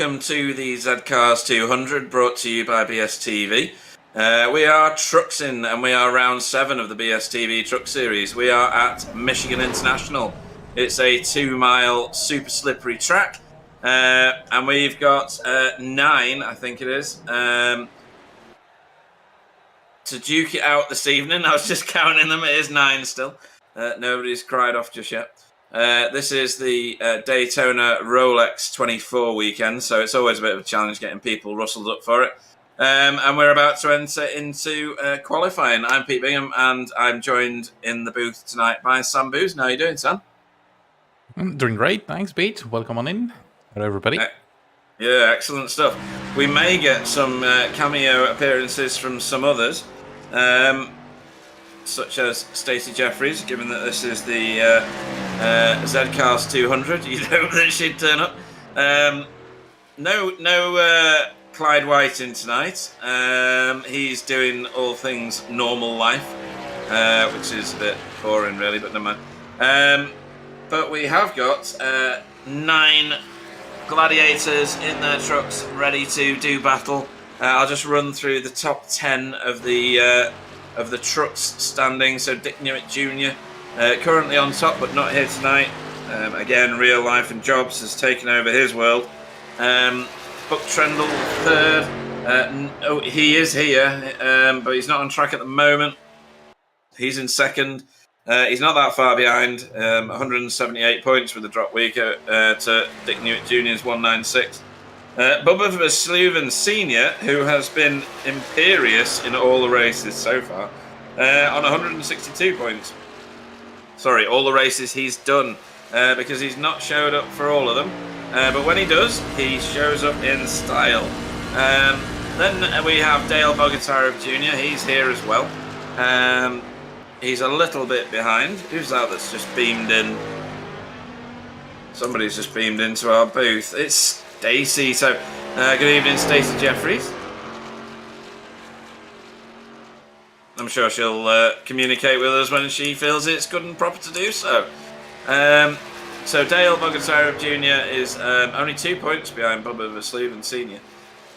welcome to the Z-Cars 200 brought to you by BSTV. We are Truxing and we are round 7 of the BSTV Truck Series. We are at Michigan International. It's a 2-mile super slippery track and we've got 9, I think it is, to duke it out this evening. I was just counting them, it is 9 still. Nobody's cried off just yet. This is the Daytona Rolex 24 weekend, so it's always a bit of a challenge getting people rustled up for it. And we're about to enter into qualifying. I'm Pete Bingham, and I'm joined in the booth tonight by Sam Booth. How are you doing, Sam? I'm doing great, thanks, Pete. Welcome on in. Hello, everybody. Yeah, excellent stuff. We may get some cameo appearances from some others. Such as Stacey Jeffries, given that this is the Z-Cars 200. You'd hope that she'd turn up. No Clyde White in tonight. He's doing all things normal life, which is a bit boring, really, but never mind. But we have got 9 gladiators in their trucks ready to do battle. I'll just run through the top 10 of the trucks standing. So Dick Newitt Jr. Currently on top, but not here tonight. Again, real life and jobs has taken over his world. Buck Trendle third. He is here, but he's not on track at the moment. He's in second. He's not that far behind. 178 points with a drop week to Dick Newitt Jr.'s 196. Bubba Versluven Sr., who has been imperious in all the races so far, on 162 points. Sorry, all the races he's done, because he's not showed up for all of them. But when he does, he shows up in style. Then we have Dale Bogatyrev Jr., he's here as well. He's a little bit behind. Who's that that's just beamed in? Somebody's just beamed into our booth. It's Stacey. So, good evening, Stacey Jeffries. I'm sure she'll communicate with us when she feels it's good and proper to do so. So Dale Bogatyrev Jr. is only 2 points behind Bubba Versluven Sr.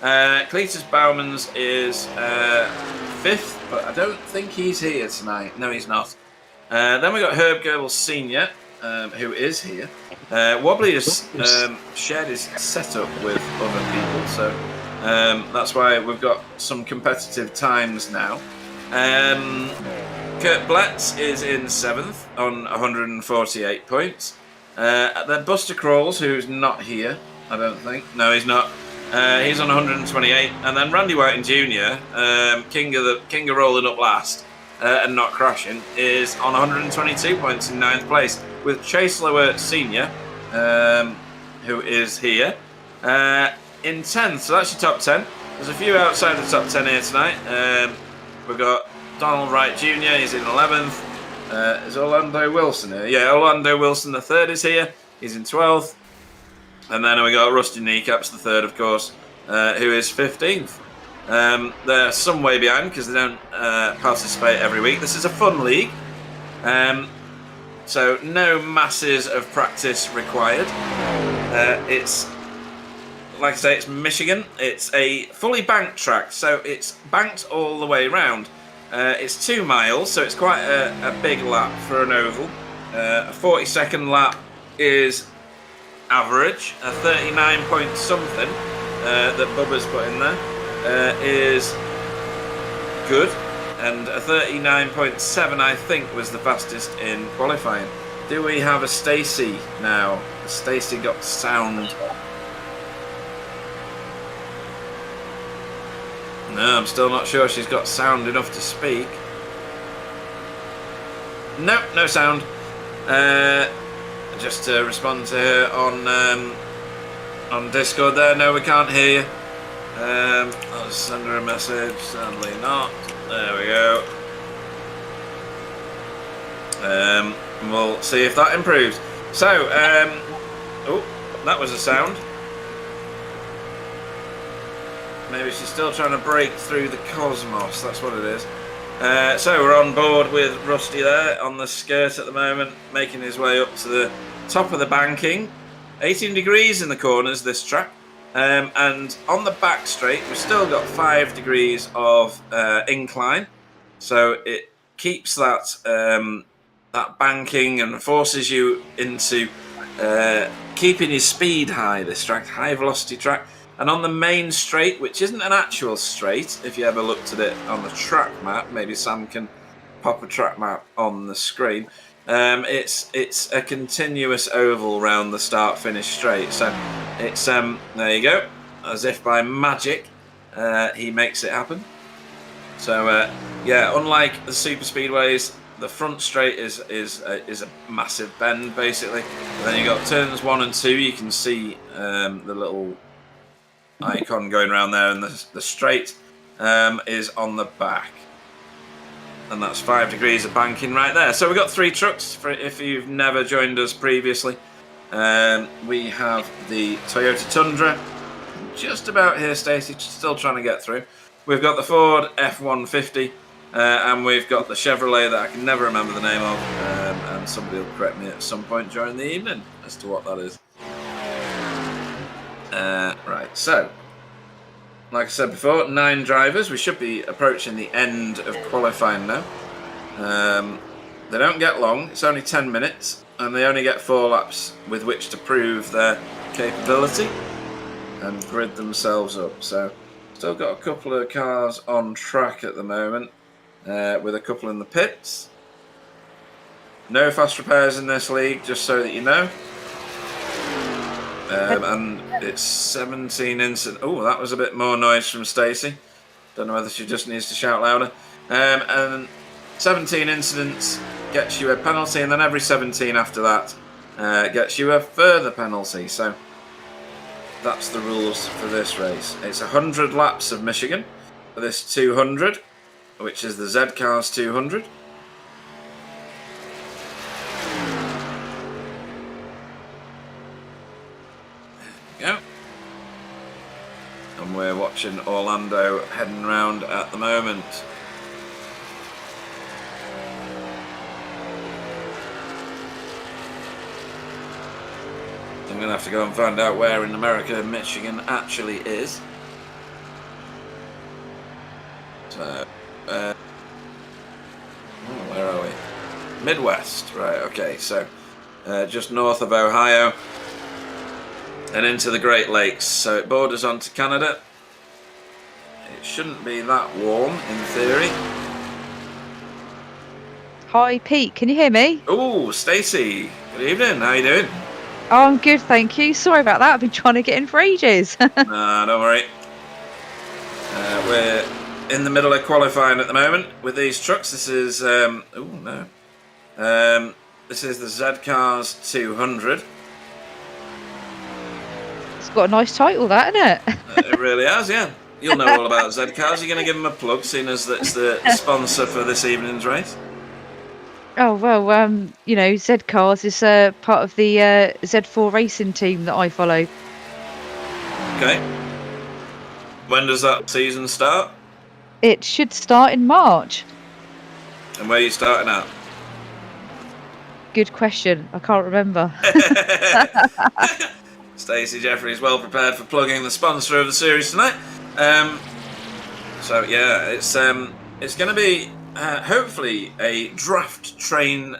Cletus Bowmans is 5th, but I don't think he's here tonight. No, he's not. Then we got Herb Goebbels Sr., who is here. Wobbly has shared his setup with other people, so that's why we've got some competitive times now. Kurt Bletz is in 7th on 148 points. Then Buster Crawls, who's not here, I don't think. No, he's not. He's on 128. And then Randy White Jr., king of rolling up last and not crashing, is on 122 points in 9th place, with Chase Lower Sr., who is here, in 10th. So that's your top 10. There's a few outside the top 10 here tonight. We've got Donald Wright Jr., he's in 11th. Is Orlando Wilson here? Yeah, Orlando Wilson the third is here. He's in 12th. And then we got Rusty Kneecaps the third, of course, who is 15th. They're some way behind because they don't participate every week. This is a fun league. So no masses of practice required. It's, like I say, it's Michigan. It's a fully banked track, so it's banked all the way around. It's 2 miles, so it's quite a big lap for an oval. A 40-second lap is average. A 39 point something that Bubba's put in there is good. And a 39.7, I think, was the fastest in qualifying. Do we have a Stacey now? Has Stacey got sound? No, I'm still not sure she's got sound enough to speak. Nope, no sound. Just to respond to her on Discord there. No, we can't hear you. I'll just send her a message. Sadly not. There we go. We'll see if that improves. So, oh, that was a sound. Maybe she's still trying to break through the cosmos. That's what it is. So we're on board with Rusty there on the skirt at the moment, making his way up to the top of the banking. 18 degrees in the corners this track. And on the back straight, we've still got 5 degrees of incline, so it keeps that that banking and forces you into keeping your speed high. This track, high velocity track. And on the main straight, which isn't an actual straight, if you ever looked at it on the track map, maybe Sam can pop a track map on the screen. It's a continuous oval round the start-finish straight. So it's there you go, as if by magic, he makes it happen. So yeah, unlike the super speedways, the front straight is a massive bend basically. And then you got turns 1 and 2. You can see the little icon going around there, and the straight is on the back, and that's 5 degrees of banking right there. So we've got 3 trucks for if you've never joined us previously. We have the Toyota Tundra, just about here, Stacey, still trying to get through. We've got the Ford F-150, and we've got the Chevrolet that I can never remember the name of, and somebody will correct me at some point during the evening as to what that is. Right, so like I said before, 9 drivers. We should be approaching the end of qualifying now. They don't get long, it's only 10 minutes, and they only get 4 laps with which to prove their capability and grid themselves up. So still got a couple of cars on track at the moment, with a couple in the pits. No fast repairs in this league, just so that you know. And it's 17 incidents. Oh, that was a bit more noise from Stacey. Don't know whether she just needs to shout louder. And 17 incidents gets you a penalty, and then every 17 after that gets you a further penalty. So that's the rules for this race. It's 100 laps of Michigan for this 200, which is the Z Cars 200. Go. And we're watching Orlando heading round at the moment. I'm going to have to go and find out where in America Michigan actually is. So, where are we? Midwest, right, okay, so just north of Ohio and into the Great Lakes, so it borders onto Canada. It shouldn't be that warm in theory. Hi Pete, can you hear me? Oh, Stacey, good evening, how you doing? Oh, I'm good, thank you. Sorry about that, I've been trying to get in for ages. Nah, don't worry. We're in the middle of qualifying at the moment with these trucks. This is this is the Z Cars 200. It's got a nice title, that, isn't it? It really has, yeah. You'll know all about Z Cars. You're going to give them a plug, seeing as that's the sponsor for this evening's race. Oh well, you know, Z Cars is part of the Z4 racing team that I follow. Okay. When does that season start? It should start in March. And where are you starting at? Good question. I can't remember. Stacey Jeffrey is well prepared for plugging the sponsor of the series tonight. So yeah, it's going to be hopefully a draft train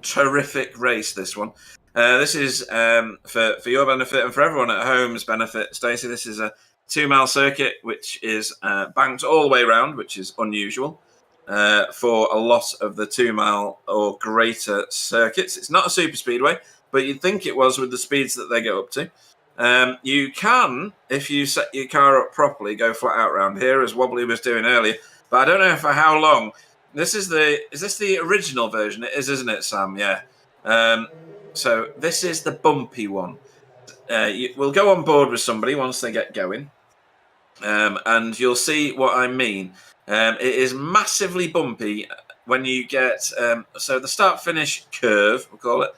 terrific race. This one. This is for your benefit and for everyone at home's benefit, Stacey. This is a 2-mile circuit which is banked all the way around, which is unusual for a lot of the 2-mile or greater circuits. It's not a super speedway, but you'd think it was with the speeds that they get up to. You can, if you set your car up properly, go flat out around here, as Wobbly was doing earlier. But I don't know for how long. Is this the original version? It is, isn't it, Sam? Yeah. So this is the bumpy one. We'll go on board with somebody once they get going, and you'll see what I mean. It is massively bumpy when you get so the start-finish curve, we'll call it,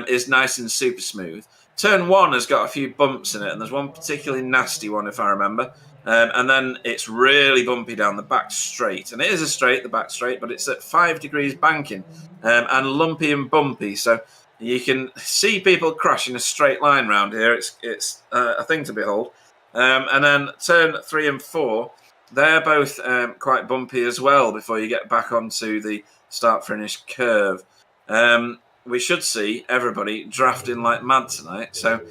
is nice and super smooth. Turn 1 has got a few bumps in it, and there's one particularly nasty one, if I remember. And then it's really bumpy down the back straight. And it is a straight, the back straight, but it's at 5 degrees banking and lumpy and bumpy. So you can see people crash in a straight line round here. It's a thing to behold. And then turn 3 and 4, they're both quite bumpy as well before you get back onto the start-finish curve. We should see everybody drafting like mad tonight. So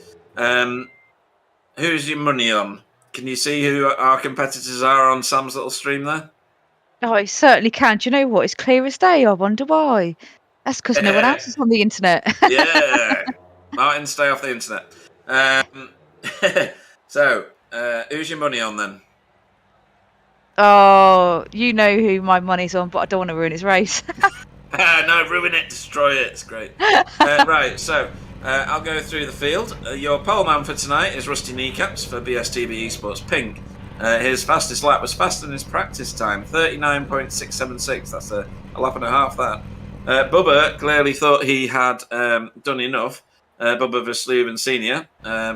who's your money on? Can you see who our competitors are on Sam's little stream there? Oh, it certainly can. Do you know what? It's clear as day. I wonder why. That's because no one else is on the internet. Yeah. Martin, stay off the internet. So, who's your money on then? Oh, you know who my money's on, but I don't want to ruin his race. No, ruin it, destroy it. It's great. Right, so I'll go through the field. Your pole man for tonight is Rusty Kneecaps for BSTV Esports Pink. His fastest lap was faster than his practice time, 39.676. That's a lap and a half, that. Bubba clearly thought he had done enough. Bubba Versluven Senior,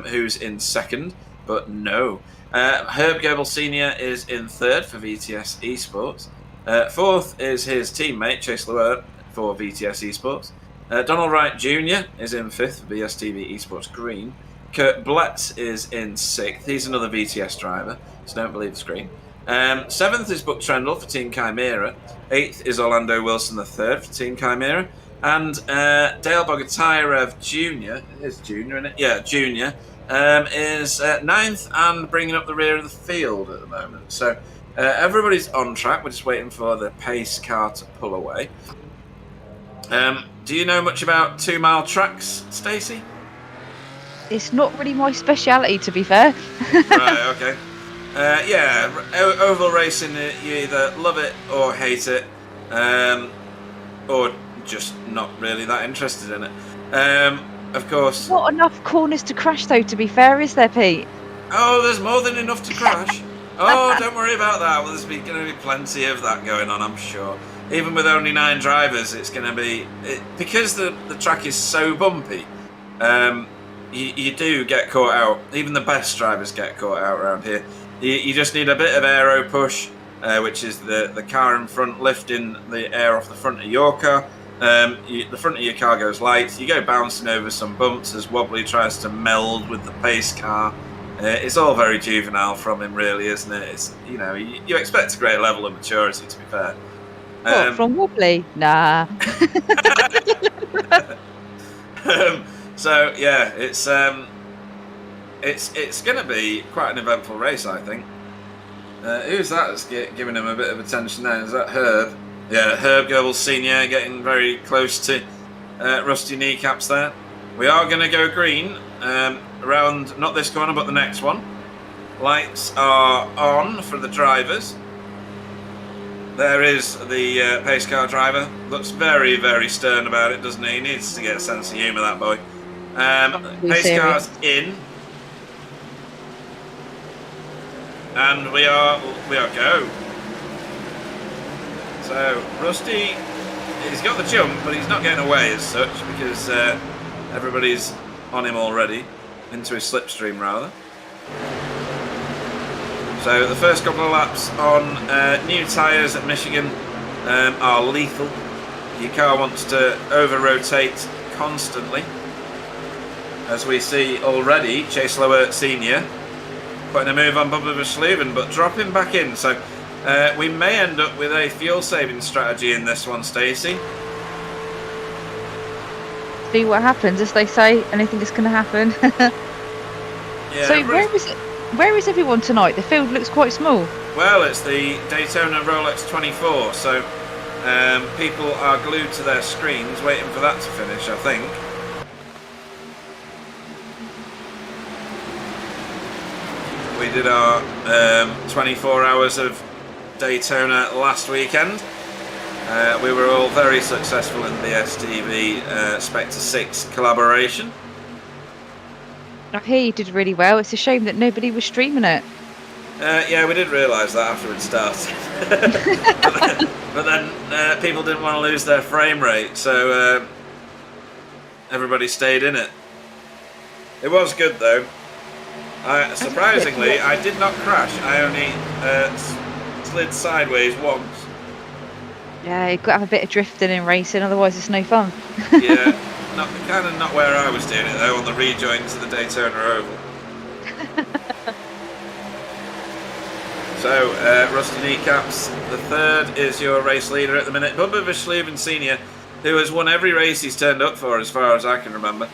who's in second, but no. Herb Goebel Senior is in third for VTS Esports. Fourth is his teammate Chase Lewert for VTS Esports. Donald Wright Jr. is in fifth for BSTV Esports Green. Kurt Blett is in sixth. He's another VTS driver, so don't believe the screen. Seventh is Buck Trendle for Team Chimera. Eighth is Orlando Wilson III for Team Chimera. And Dale Bogotyrev Jr. is Junior, isn't it? Yeah, Junior. Is ninth and bringing up the rear of the field at the moment. So everybody's on track. We're just waiting for the pace car to pull away. Do you know much about 2 mile tracks, Stacey? It's not really my speciality, to be fair. Right, okay. Yeah, oval racing, you either love it or hate it, or just not really that interested in it. Of course. Not enough corners to crash, though, to be fair, is there, Pete? Oh, there's more than enough to crash. Oh, don't worry about that. Well, there's going to be plenty of that going on, I'm sure. Even with only 9 drivers, it's going to be... because the track is so bumpy, you do get caught out. Even the best drivers get caught out around here. You just need a bit of aero push, which is the car in front lifting the air off the front of your car. The front of your car goes light. You go bouncing over some bumps as Wobbly tries to meld with the pace car. It's all very juvenile from him, really, isn't it? It's, you expect a great level of maturity, to be fair. What, from Wobbly? Nah. So yeah, it's going to be quite an eventful race, I think. Who's that that's giving him a bit of attention now? Is that Herb? Yeah, Herb Goebel Senior getting very close to Rusty Kneecaps there. We are going to go green around not this corner but the next one. Lights are on for the drivers. There is the pace car driver. Looks very, very stern about it, doesn't he? He needs to get a sense of humour, that boy. Pace car's in. And we are go. So, Rusty, he's got the jump, but he's not getting away as such because everybody's on him already. Into his slipstream, rather. So the first couple of laps on new tyres at Michigan are lethal. Your car wants to over-rotate constantly. As we see already, Chase Lewert Senior putting a move on Bubba Versluven, but dropping back in. So we may end up with a fuel-saving strategy in this one, Stacey. See what happens, as they say. Anything is going to happen. Yeah, so where is everyone tonight? The field looks quite small. Well, it's the Daytona Rolex 24, so people are glued to their screens waiting for that to finish, I think. We did our 24 hours of Daytona last weekend. We were all very successful in the STV Spectre 6 collaboration. I hear you did really well. It's a shame that nobody was streaming it. Yeah, we did realise that after it started. but then people didn't want to lose their frame rate, so everybody stayed in it. It was good, though. Surprisingly, I did not crash. I only slid sideways once. Yeah, you've got to have a bit of drifting in racing, otherwise it's no fun. Yeah, kind of not where I was doing it, though, on the rejoin to the Daytona Oval. So, Rusty Kneecaps, the third, is your race leader at the minute. Bubba Verschleven Senior, who has won every race he's turned up for, as far as I can remember,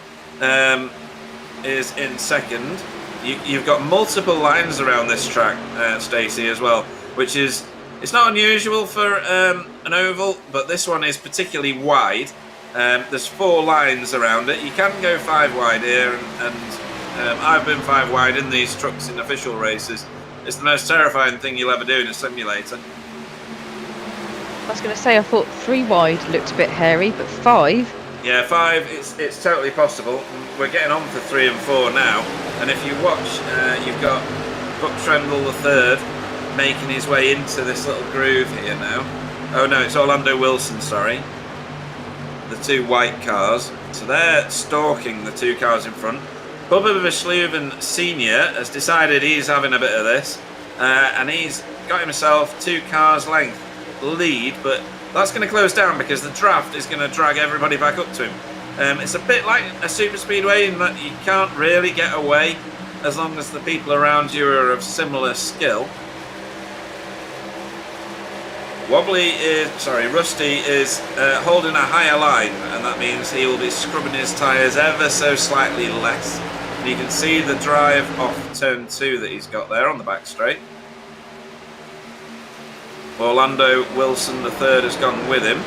is in second. You've got multiple lines around this track, Stacey, as well, which is, it's not unusual for an oval, but this one is particularly wide. There's 4 lines around it. You can go 5 wide here, and I've been 5 wide in these trucks in official races. It's the most terrifying thing you'll ever do in a simulator. I was going to say, I thought 3 wide looked a bit hairy, but 5? Yeah, 5, it's totally possible. We're getting on for 3 and 4 now, and if you watch, you've got Buck Trendle the third making his way into this little groove here now. Oh no, it's Orlando Wilson, sorry. The 2 white cars. So they're stalking the 2 cars in front. Bubba Verschleven Senior has decided he's having a bit of this, and he's got himself 2 cars length lead, but that's going to close down because the draft is going to drag everybody back up to him. It's a bit like a super speedway in that you can't really get away as long as the people around you are of similar skill. Rusty is holding a higher line, and that means he will be scrubbing his tyres ever so slightly less. And you can see the drive off turn 2 that he's got there on the back straight. Orlando Wilson the third has gone with him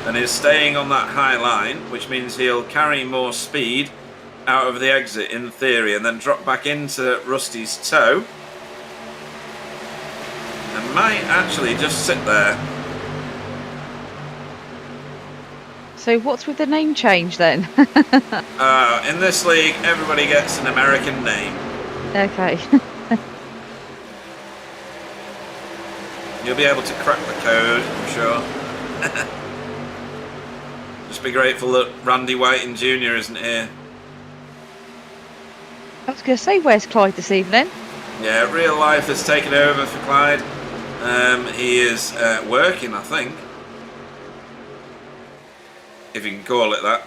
and is staying on that high line, which means he'll carry more speed out of the exit in theory, and then drop back into Rusty's toe. And might actually just sit there. So what's with the name change then? In this league, everybody gets an American name. Okay. You'll be able to crack the code, I'm sure. Just be grateful that Randy Whiting Jr. isn't here. I was going to say, where's Clyde this evening? Yeah, real life has taken over for Clyde. He is working, I think. If you can call it that.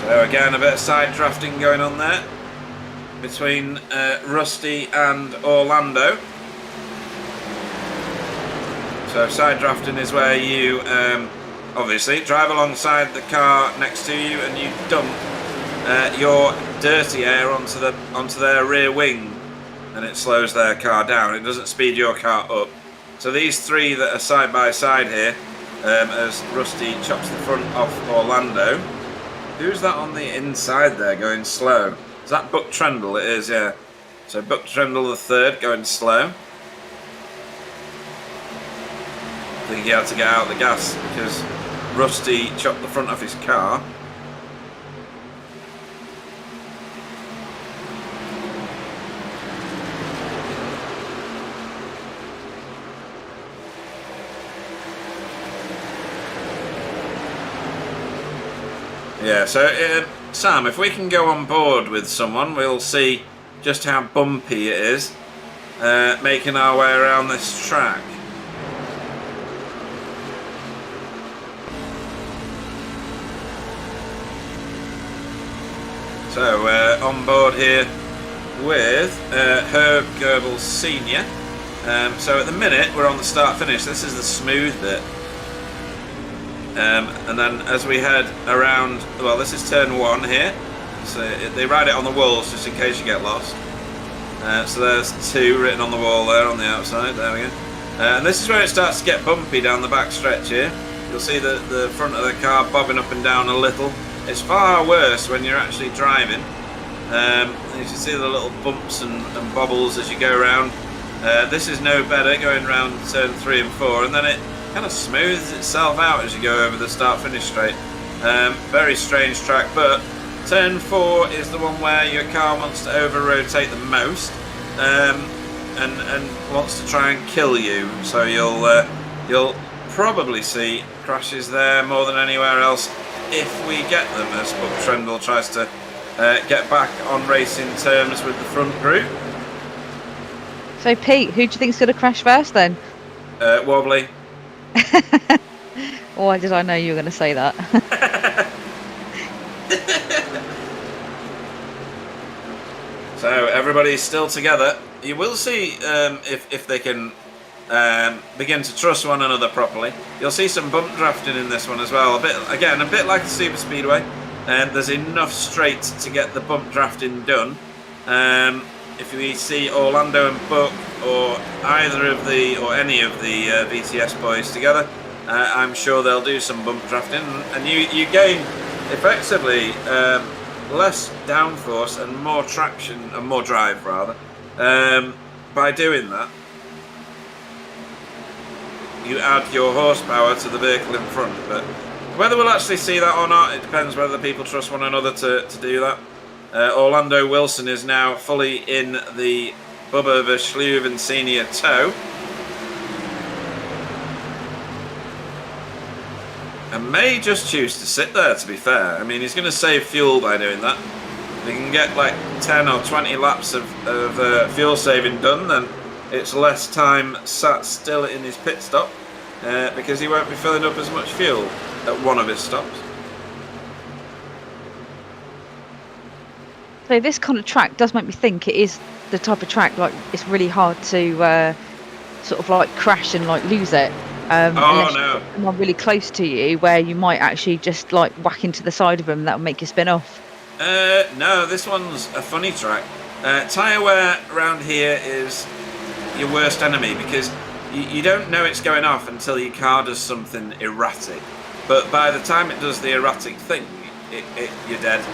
So again, a bit of side drafting going on there between Rusty and Orlando. So side drafting is where you obviously drive alongside the car next to you and you dump your dirty air onto their rear wing, and it slows their car down. It doesn't speed your car up. So these 3 that are side by side here, as Rusty chops the front off Orlando. Who's that on the inside there going slow? Is that Buck Trendle? It is, yeah. So Buck Trendle the third going slow. I think he had to get out the gas because Rusty chopped the front off his car. Yeah, so Sam, if we can go on board with someone, we'll see just how bumpy it is making our way around this track. So on board here with Herb Goebbels Senior. So at the minute we're on the start finish. This is the smooth bit. And then as we head around, well, this is turn 1 here, so they write it on the walls just in case you get lost. So there's 2 written on the wall there on the outside, there we go. And this is where it starts to get bumpy down the back stretch here. You'll see the front of the car bobbing up and down a little. It's far worse when you're actually driving. You can see the little bumps and bobbles as you go around. This is no better going around turn 3 and 4, and then it kind of smooths itself out as you go over the start-finish straight. Very strange track, but turn 4 is the one where your car wants to over-rotate the most and wants to try and kill you. So you'll probably see crashes there more than anywhere else if we get them, as Buck Trendle tries to get back on racing terms with the front group. So Pete, who do you think's going to crash first then? Wobbly. Why did I know you were going to say that? So everybody's still together. You will see if they can begin to trust one another properly. You'll see some bump drafting in this one as well. A bit like the super speedway. There's enough straight to get the bump drafting done. If we see Orlando and Buck, or any of the VTS boys together, I'm sure they'll do some bump drafting, and you gain effectively less downforce and more traction and more drive rather by doing that. You add your horsepower to the vehicle in front, but whether we'll actually see that or not, it depends whether people trust one another to do that. Orlando Wilson is now fully in the Bubba Verschluven Senior tow. And may just choose to sit there, to be fair. I mean, he's going to save fuel by doing that. If he can get like 10 or 20 laps of fuel saving done, then it's less time sat still in his pit stop because he won't be filling up as much fuel at one of his stops. So this kind of track does make me think it is the type of track like it's really hard to sort of like crash and like lose it. Unless no! Someone really close to you, where you might actually just like whack into the side of them. That will make you spin off. No, this one's a funny track. Tyre wear around here is your worst enemy because you don't know it's going off until your car does something erratic. But by the time it does the erratic thing, you're dead.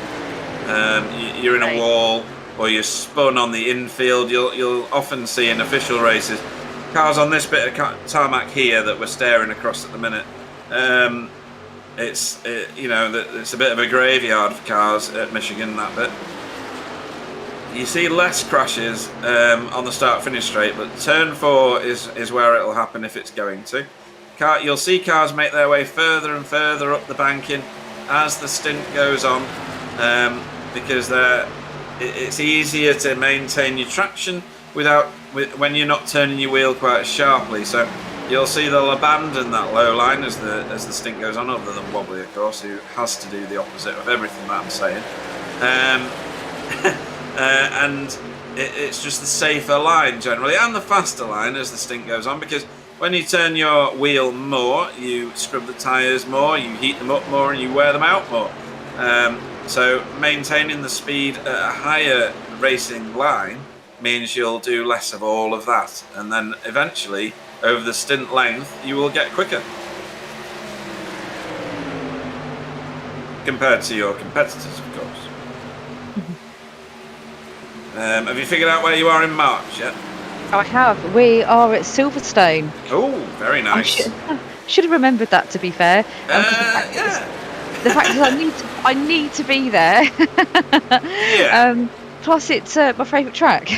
You're in a wall, or you're spun on the infield. You'll often see in official races cars on this bit of tarmac here that we're staring across at the minute. It's it's a bit of a graveyard for cars at Michigan, that bit. You see less crashes on the start-finish straight, but turn 4 is where it'll happen if it's going to. You'll see cars make their way further and further up the banking as the stint goes on, because it's easier to maintain your traction when you're not turning your wheel quite as sharply. So you'll see they'll abandon that low line as the stint goes on, other than Wobbly, of course, who has to do the opposite of everything that I'm saying. And it's just the safer line generally, and the faster line as the stint goes on, because when you turn your wheel more, you scrub the tyres more, you heat them up more, and you wear them out more. So maintaining the speed at a higher racing line means you'll do less of all of that, and then eventually over the stint length you will get quicker compared to your competitors, of course. Have you figured out where you are in March yet? I have. We are at Silverstone. Oh, very nice. Should have remembered that, to be fair. Yeah. The fact is, I need to be there. Yeah. Plus, it's my favourite track.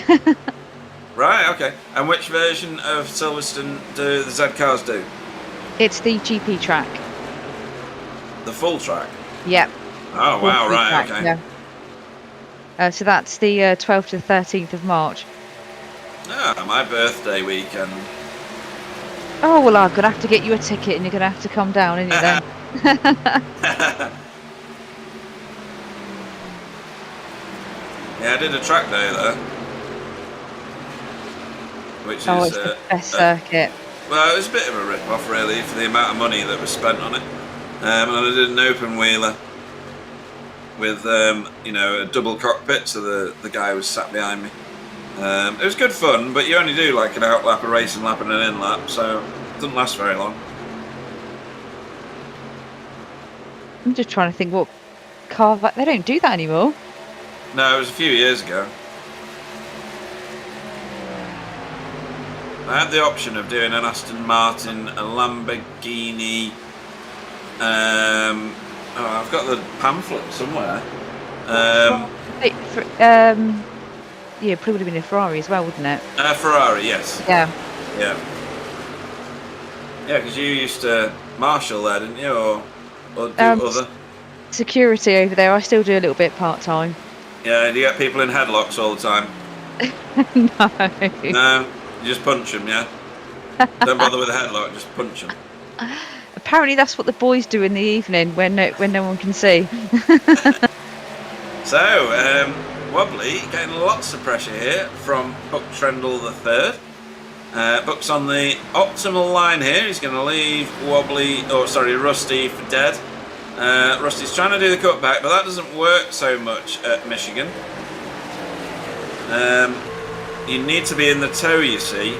Right. Okay. And which version of Silverstone do the Z cars do? It's the GP track. The full track. Yep. Oh wow! Full Right. track, Okay. yeah. So that's the 12th to the 13th of March. Ah, my birthday weekend. Oh, well, I'm going to have to get you a ticket and you're going to have to come down, aren't you, then? Yeah, I did a track day there. Which Oh, is it's the best circuit. well, it was a bit of a rip-off, really, for the amount of money that was spent on it. And I did an open-wheeler with, a double cockpit, so the guy was sat behind me. It was good fun, but you only do like an out lap, a racing lap, and an in lap, so it doesn't last very long. I'm just trying to think what car... They don't do that anymore. No, it was a few years ago. I had the option of doing an Aston Martin, a Lamborghini. I've got the pamphlet somewhere. Yeah, probably would have been a Ferrari as well, wouldn't it? Ferrari, yes. Yeah. Yeah. Yeah, because you used to marshal there, didn't you, or do other? Security over there. I still do a little bit part time. Yeah. Do you get people in headlocks all the time? No. No. You just punch them, yeah. Don't bother with a headlock. Just punch them. Apparently, that's what the boys do in the evening when no one can see. So, Wobbly getting lots of pressure here from Buck Trendle the third. Buck's on the optimal line here. He's going to leave Rusty for dead. Rusty's trying to do the cutback, but that doesn't work so much at Michigan. You need to be in the tow, you see.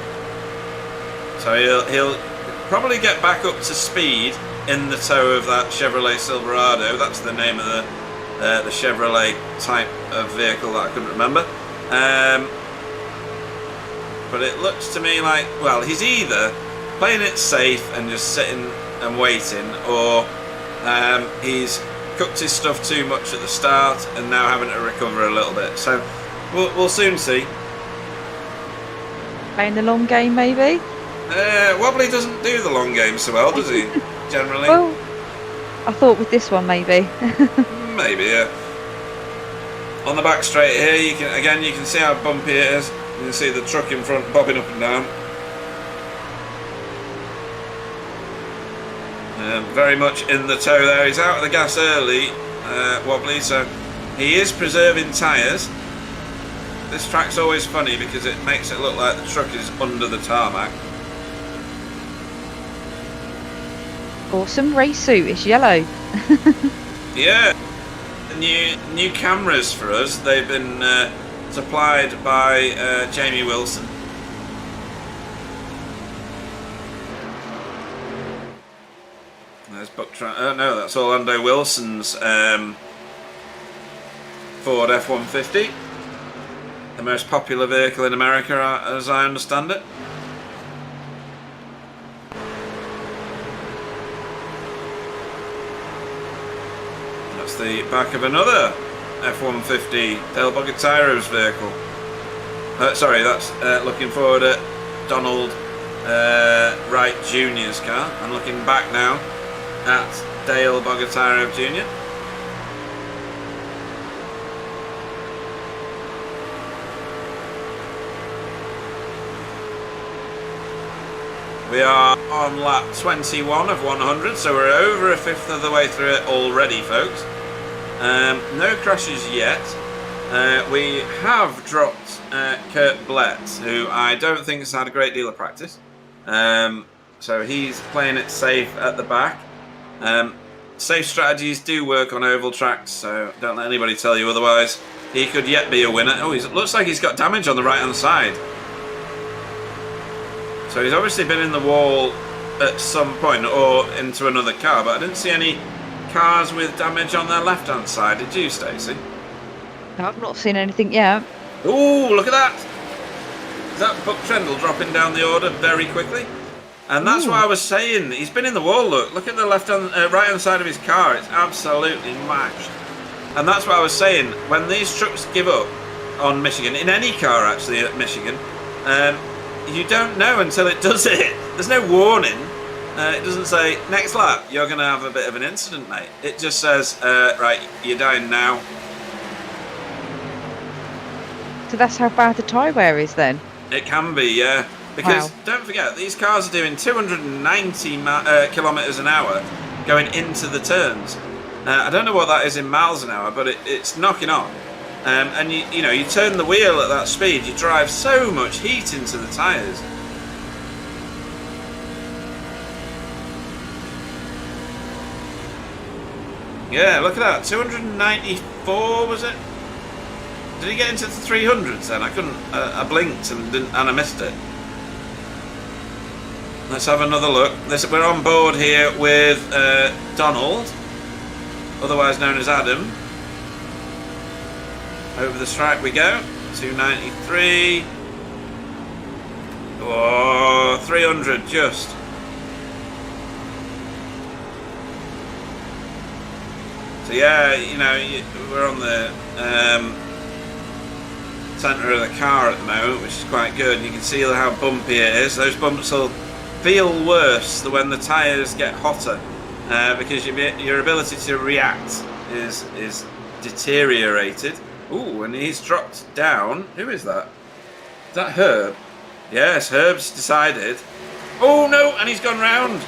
So he'll probably get back up to speed in the tow of that Chevrolet Silverado. That's the name of the Chevrolet type of vehicle that I couldn't remember. But it looks to me like, well, he's either playing it safe and just sitting and waiting, or he's cooked his stuff too much at the start and now having to recover a little bit. So we'll soon see. Playing the long game, maybe? Wobbly doesn't do the long game so well, does he? Generally. Well, I thought with this one, maybe. Maybe, yeah. On the back straight here, you can see how bumpy it is. You can see the truck in front bobbing up and down. Very much in the tow there. He's out of the gas early, Wobbly, so he is preserving tyres. This track's always funny because it makes it look like the truck is under the tarmac. Awesome race suit. It's yellow. Yeah. New cameras for us. They've been supplied by Jamie Wilson. There's no, that's Orlando Wilson's Ford F-150, the most popular vehicle in America, as I understand it. That's the back of another F-150, Dale Bogatiro's vehicle. Sorry, that's looking forward at Donald Wright Jr.'s car. I'm looking back now at Dale Bogatiro Jr. We are on lap 21 of 100, so we're over a fifth of the way through it already, folks. No crashes yet. We have dropped Kurt Blett, who I don't think has had a great deal of practice. So he's playing it safe at the back. Safe strategies do work on oval tracks, so don't let anybody tell you otherwise. He could yet be a winner. Oh, it looks like he's got damage on the right hand side. So he's obviously been in the wall at some point or into another car, but I didn't see any cars with damage on their left hand side. Did you, Stacey? No, I've not seen anything yet. Oh, look at that! Is that Buck Trendle dropping down the order very quickly? And that's what I was saying. He's been in the wall. Look at the right hand side of his car. It's absolutely mashed. And that's what I was saying. When these trucks give up on Michigan, in any car actually at Michigan, you don't know until it does it. There's no warning. It doesn't say, next lap, you're going to have a bit of an incident, mate. It just says, right, you're dying now. So that's how bad the tyre wear is then? It can be, yeah. Because don't forget, these cars are doing 290 kilometres an hour going into the turns. I don't know what that is in miles an hour, but it's knocking on. And you turn the wheel at that speed, you drive so much heat into the tyres. Yeah, look at that, 294 was it? Did he get into the 300s then? I couldn't. I blinked and I missed it. Let's have another look. We're on board here with Donald, otherwise known as Adam. Over the stripe we go. 293. Oh, 300 just. So yeah, we're on the centre of the car at the moment, which is quite good. And you can see how bumpy it is. Those bumps will feel worse when the tyres get hotter, because your ability to react is deteriorated. Ooh, and he's dropped down. Who is that? Is that Herb? Yes, Herb's decided. Oh no, and he's gone round.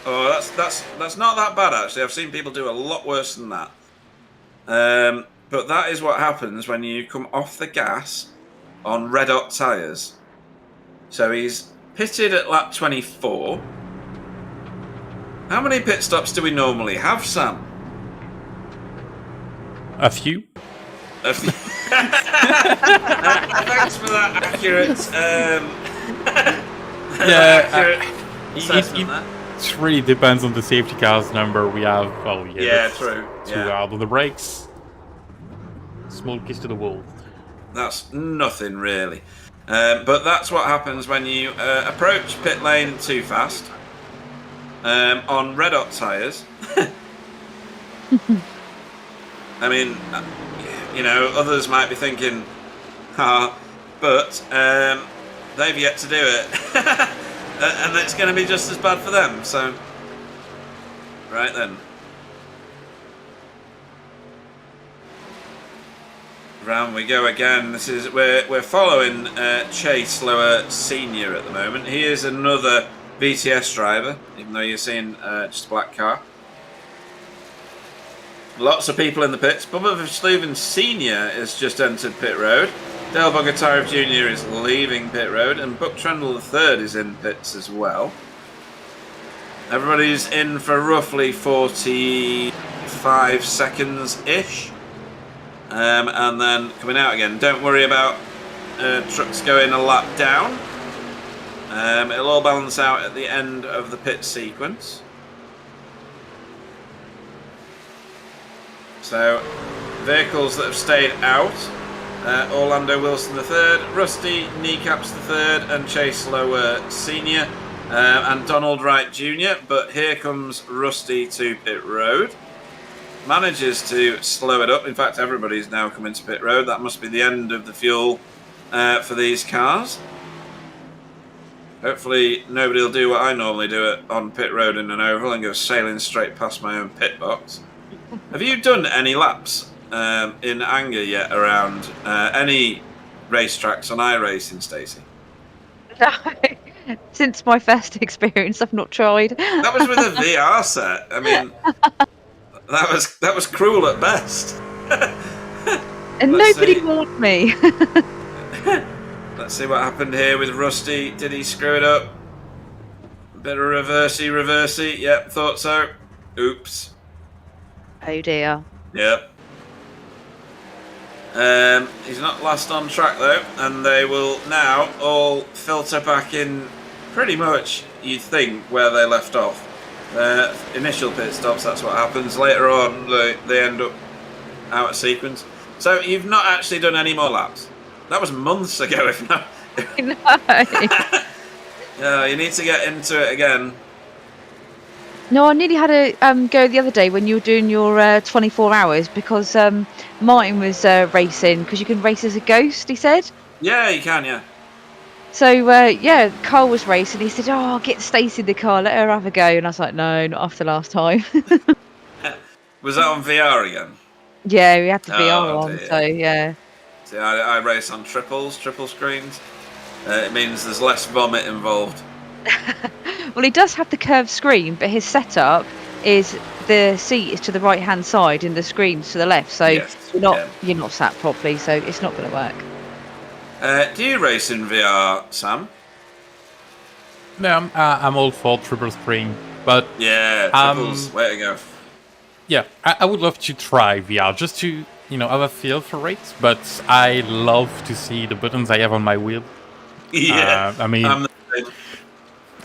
Oh, that's not that bad actually. I've seen people do a lot worse than that. But that is what happens when you come off the gas on red hot tyres. So he's pitted at lap 24. How many pit stops do we normally have, Sam? A few. Thanks for that accurate. Assessment there. It really depends on the safety cars number we have. Oh Yeah, true. Two Yeah. out of the brakes. Small kiss to the wall. That's nothing really. But that's what happens when you approach pit lane too fast on red hot tyres. I mean, you know, others might be thinking, but they've yet to do it. And it's going to be just as bad for them. So, right then. Round we go again. This is we're following Chase Lower Senior at the moment. He is another VTS driver, even though you're seeing just a black car. Lots of people in the pits. Bubba Versluven Senior has just entered pit road. Dale Bogatyrev Jr. is leaving pit road, and Buck Trendle III is in pits as well. Everybody's in for roughly 45 seconds-ish. And then coming out again. Don't worry about trucks going a lap down. It'll all balance out at the end of the pit sequence. So, vehicles that have stayed out. Orlando Wilson III, Rusty Kneecaps III, and Chase Lower Senior, and Donald Wright Jr. But here comes Rusty to pit road. Manages to slow it up. In fact, everybody's now coming to pit road. That must be the end of the fuel for these cars. Hopefully nobody will do what I normally do on pit road in an oval and go sailing straight past my own pit box. Have you done any laps in anger yet around any racetracks on iRacing, Stacey? No, since my first experience, I've not tried. That was with a VR set. I mean, that was cruel at best. And nobody warned me. Let's see what happened here with Rusty. Did he screw it up? Bit of reversey. Yep, thought so. Oops. Oh dear. Yep. He's not last on track though, and they will now all filter back in pretty much, you'd think, where they left off. Initial pit stops, that's what happens. Later on, they end up out of sequence. So you've not actually done any more laps. That was months ago, if not. No. Yeah, you need to get into it again. No, I nearly had a go the other day when you were doing your 24 hours because Martin was racing, because you can race as a ghost, he said. Yeah, you can, yeah. So, yeah, Carl was racing. He said, oh, get Stacey in the car, let her have a go. And I was like, no, not after last time. Was that on VR again? Yeah, we had the VR Oh, on, dear. so yeah. See, I race on triple screens. It means there's less vomit involved. Well, he does have the curved screen, but his setup is the seat is to the right hand side and the screen's to the left, so Yes, you're not sat properly, so it's not going to work. Do you race in VR, Sam? No, I'm all for triple screen, but Yeah, triples. Way to go. yeah, I would love to try VR just to have a feel for it. But I love to see the buttons I have on my wheel. Yeah, I mean, I'm the same.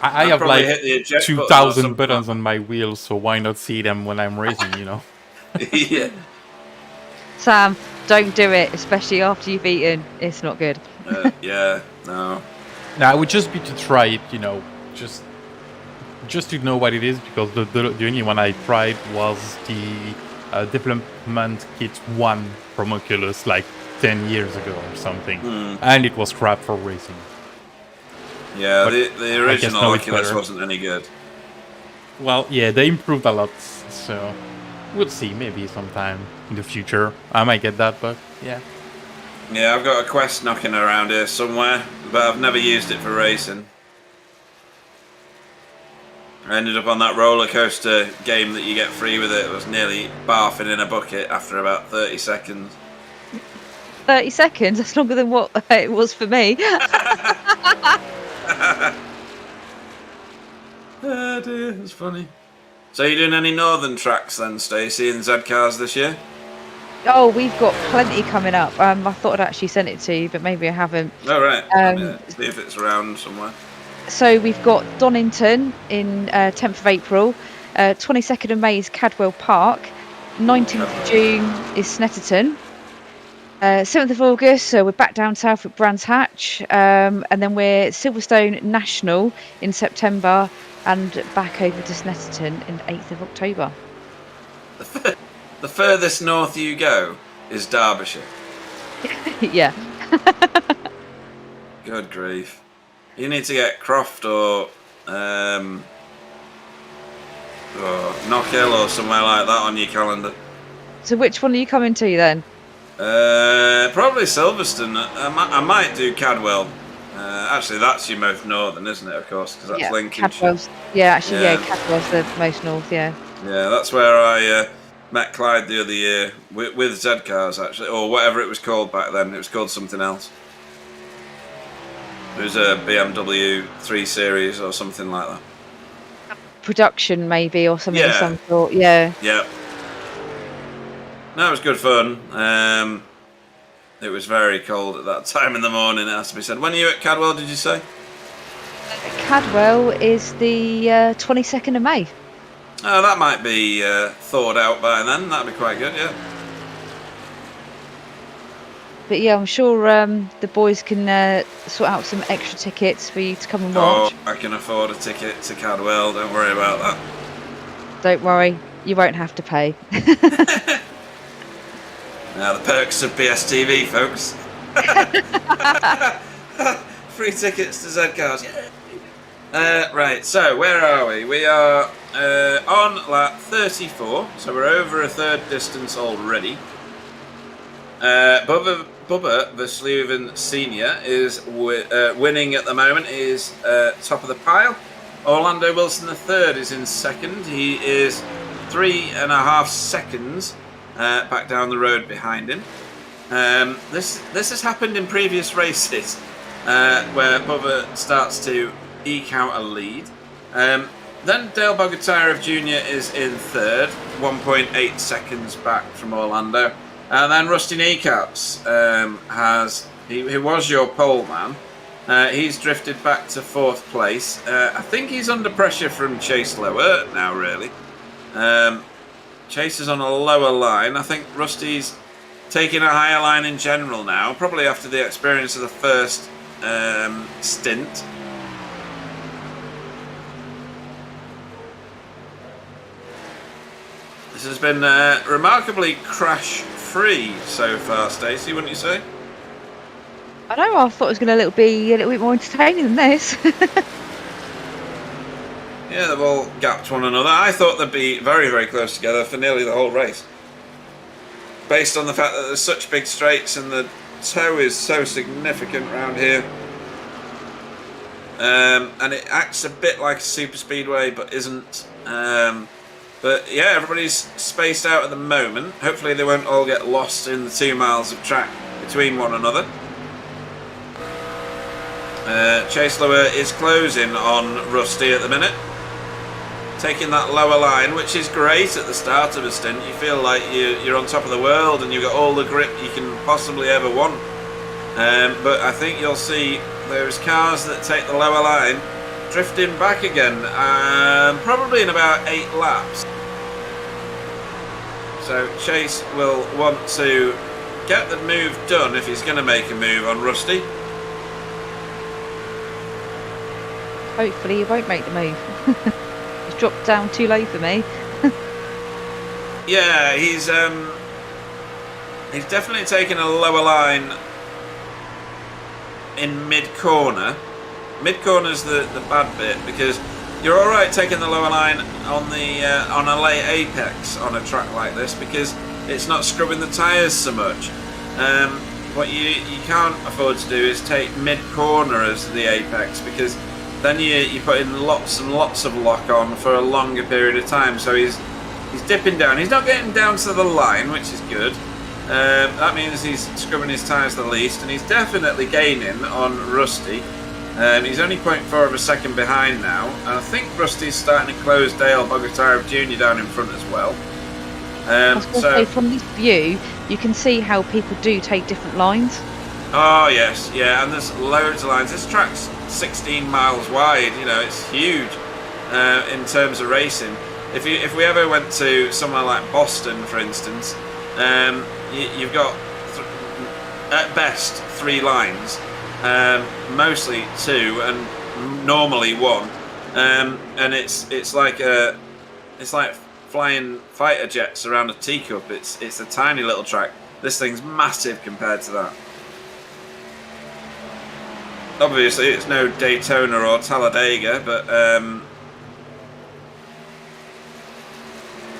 I have probably like hit the eject button or 2,000 something. buttons on my wheel, so why not see them when I'm racing? Yeah. Sam, don't do it, especially after you've eaten. It's not good. Yeah, no. Now, it would just be to try it, just to know what it is, because the only one I tried was the Development Kit 1 from Oculus, like 10 years ago or something. And it was crap for racing. Yeah, But the I guess original now it's Oculus better. wasn't any good. Well, yeah, they improved a lot, so we'll see, maybe sometime in the future. I might get that, but yeah. Yeah, I've got a Quest knocking around here somewhere, but I've never used it for racing. I ended up on that roller coaster game that you get free with it. I was nearly barfing in a bucket after about 30 seconds. 30 seconds? That's longer than what it was for me. Oh dear, that's funny. So you doing any northern tracks then, Stacey, in Z cars this year? Oh, we've got plenty coming up. I thought I'd actually sent it to you, but maybe I haven't. Oh right, see if it's around somewhere. So we've got Donington in 10th of April, 22nd of May is Cadwell Park, 19th of June is Snetterton, 7th of August, so we're back down south at Brands Hatch, and then we're Silverstone National in September and back over to Snetterton in 8th of October. The furthest north you go is Derbyshire. Yeah. Good grief. You need to get Croft or Knockhill or somewhere like that on your calendar. So which one are you coming to then? Probably Silverstone. I might do Cadwell. Actually, that's your most northern, isn't it? Of course, because that's Lincolnshire. Cadwell's, Cadwell's the most north. Yeah. Yeah, that's where I met Clyde the other year with Z cars, actually, or whatever it was called back then. It was called something else. It was a BMW 3 Series or something like that. Production maybe, or something of Yeah. some sort. Yeah. Yeah. No, it was good fun. It was very cold at that time in the morning, it has to be said. When are you at Cadwell, did you say? Cadwell is the 22nd of May. Oh, that might be thawed out by then. That'd be quite good, yeah. But yeah, I'm sure the boys can sort out some extra tickets for you to come and watch. Oh, I can afford a ticket to Cadwell, don't worry about that. Don't worry, you won't have to pay. Now, the perks of BSTV, folks. Free tickets to Z cars. Right, so where are we? We are on lap 34, so we're over a third distance already. Bubba Versleven Senior is winning at the moment, is top of the pile. Orlando Wilson III is in second. He is 3.5 seconds back down the road behind him. This has happened in previous races where Bubba starts to eke out a lead. Then Dale Bogotyrev Jr. is in third, 1.8 seconds back from Orlando. And then Rusty Kneecaps he was your pole man. He's drifted back to fourth place. I think he's under pressure from Chase Lower now, really. Chase is on a lower line. I think Rusty's taking a higher line in general now, probably after the experience of the first stint. This has been remarkably crash-free so far, Stacey, wouldn't you say? I know, I thought it was going to be a little bit more entertaining than this. Yeah, they've all gapped one another. I thought they'd be very, very close together for nearly the whole race. Based on the fact that there's such big straights and the toe is so significant around here. And it acts a bit like a super speedway, but isn't. But yeah, everybody's spaced out at the moment. Hopefully they won't all get lost in the 2 miles of track between one another. Chase Lower is closing on Rusty at the minute. Taking that lower line, which is great at the start of a stint. You feel like you're on top of the world and you've got all the grip you can possibly ever want. But I think you'll see those cars that take the lower line drifting back again, probably in about 8 laps. So Chase will want to get the move done if he's going to make a move on Rusty. Hopefully he won't make the move. He's dropped down too low for me. Yeah, he's definitely taken a lower line in mid-corner. Mid-corner's the bad bit, because you're alright taking the lower line on the on a late apex on a track like this, because it's not scrubbing the tyres so much. What you can't afford to do is take mid-corner as the apex, because then you put in lots and lots of lock on for a longer period of time. So he's dipping down. He's not getting down to the line, which is good. That means he's scrubbing his tyres the least, and he's definitely gaining on Rusty. He's only 0.4 of a second behind now, and I think Rusty's starting to close Dale Bogatyrev Jr. down in front as well. So from this view, you can see how people do take different lines. Oh yes, yeah, and there's loads of lines. This track's 16 miles wide. You know, it's huge in terms of racing. If we ever went to somewhere like Boston, for instance, you've got at best 3 lines, mostly 2, and normally 1, and it's like flying fighter jets around a teacup. It's a tiny little track. This thing's massive compared to that. Obviously, it's no Daytona or Talladega, but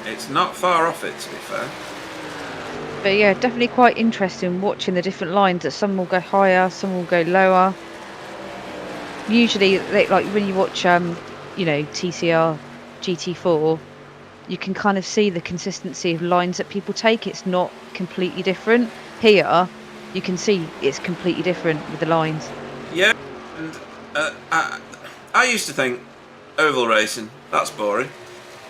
it's not far off it, to be fair. But yeah, definitely quite interesting watching the different lines. That some will go higher, some will go lower. Usually, like when you watch, TCR GT4, you can kind of see the consistency of lines that people take. It's not completely different. Here, you can see it's completely different with the lines. Yeah, and I used to think oval racing, that's boring.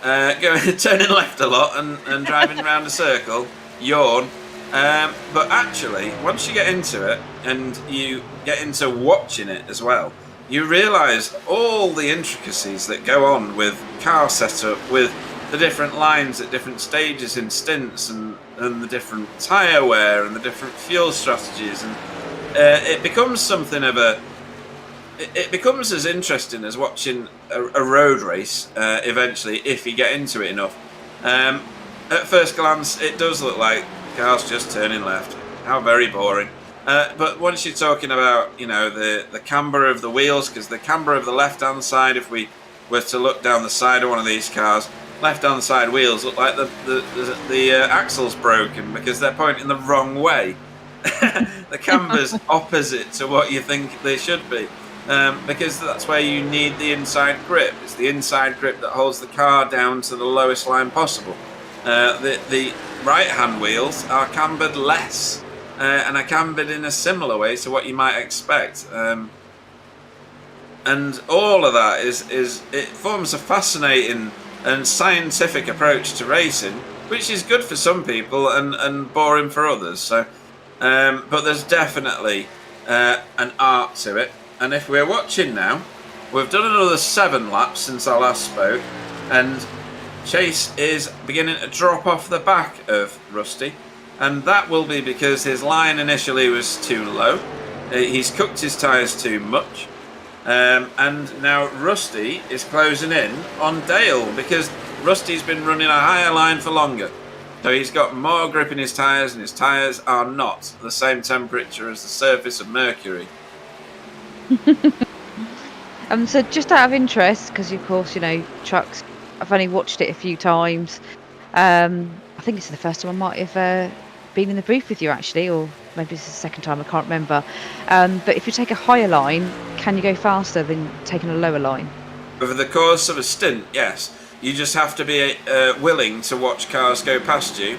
Turning left a lot and driving around a circle, yawn. But actually, once you get into it and you get into watching it as well, you realise all the intricacies that go on with car setup, with the different lines at different stages in stints, and the different tyre wear and the different fuel strategies, and it becomes something of it becomes as interesting as watching a road race eventually, if you get into it enough. At first glance, it does look like cars just turning left. How very boring. But once you're talking about, the camber of the wheels, because the camber of the left-hand side, if we were to look down the side of one of these cars, left-hand side wheels look like the axle's broken because they're pointing the wrong way. The camber's opposite to what you think they should be, because that's where you need the inside grip. It's the inside grip that holds the car down to the lowest line possible. The right-hand wheels are cambered less, and are cambered in a similar way to what you might expect. And all of that it forms a fascinating and scientific approach to racing, which is good for some people and boring for others. So, but there's definitely an art to it. And if we're watching now, we've done another 7 laps since I last spoke, and Chase is beginning to drop off the back of Rusty, and that will be because his line initially was too low. He's cooked his tyres too much. And now Rusty is closing in on Dale because Rusty's been running a higher line for longer. So he's got more grip in his tyres, and his tyres are not the same temperature as the surface of Mercury. So just out of interest, because of course, trucks, I've only watched it a few times. I think it's the first time I might have been in the booth with you actually, or maybe it's the second time, I can't remember. But if you take a higher line, can you go faster than taking a lower line? Over the course of a stint, yes. You just have to be willing to watch cars go past you,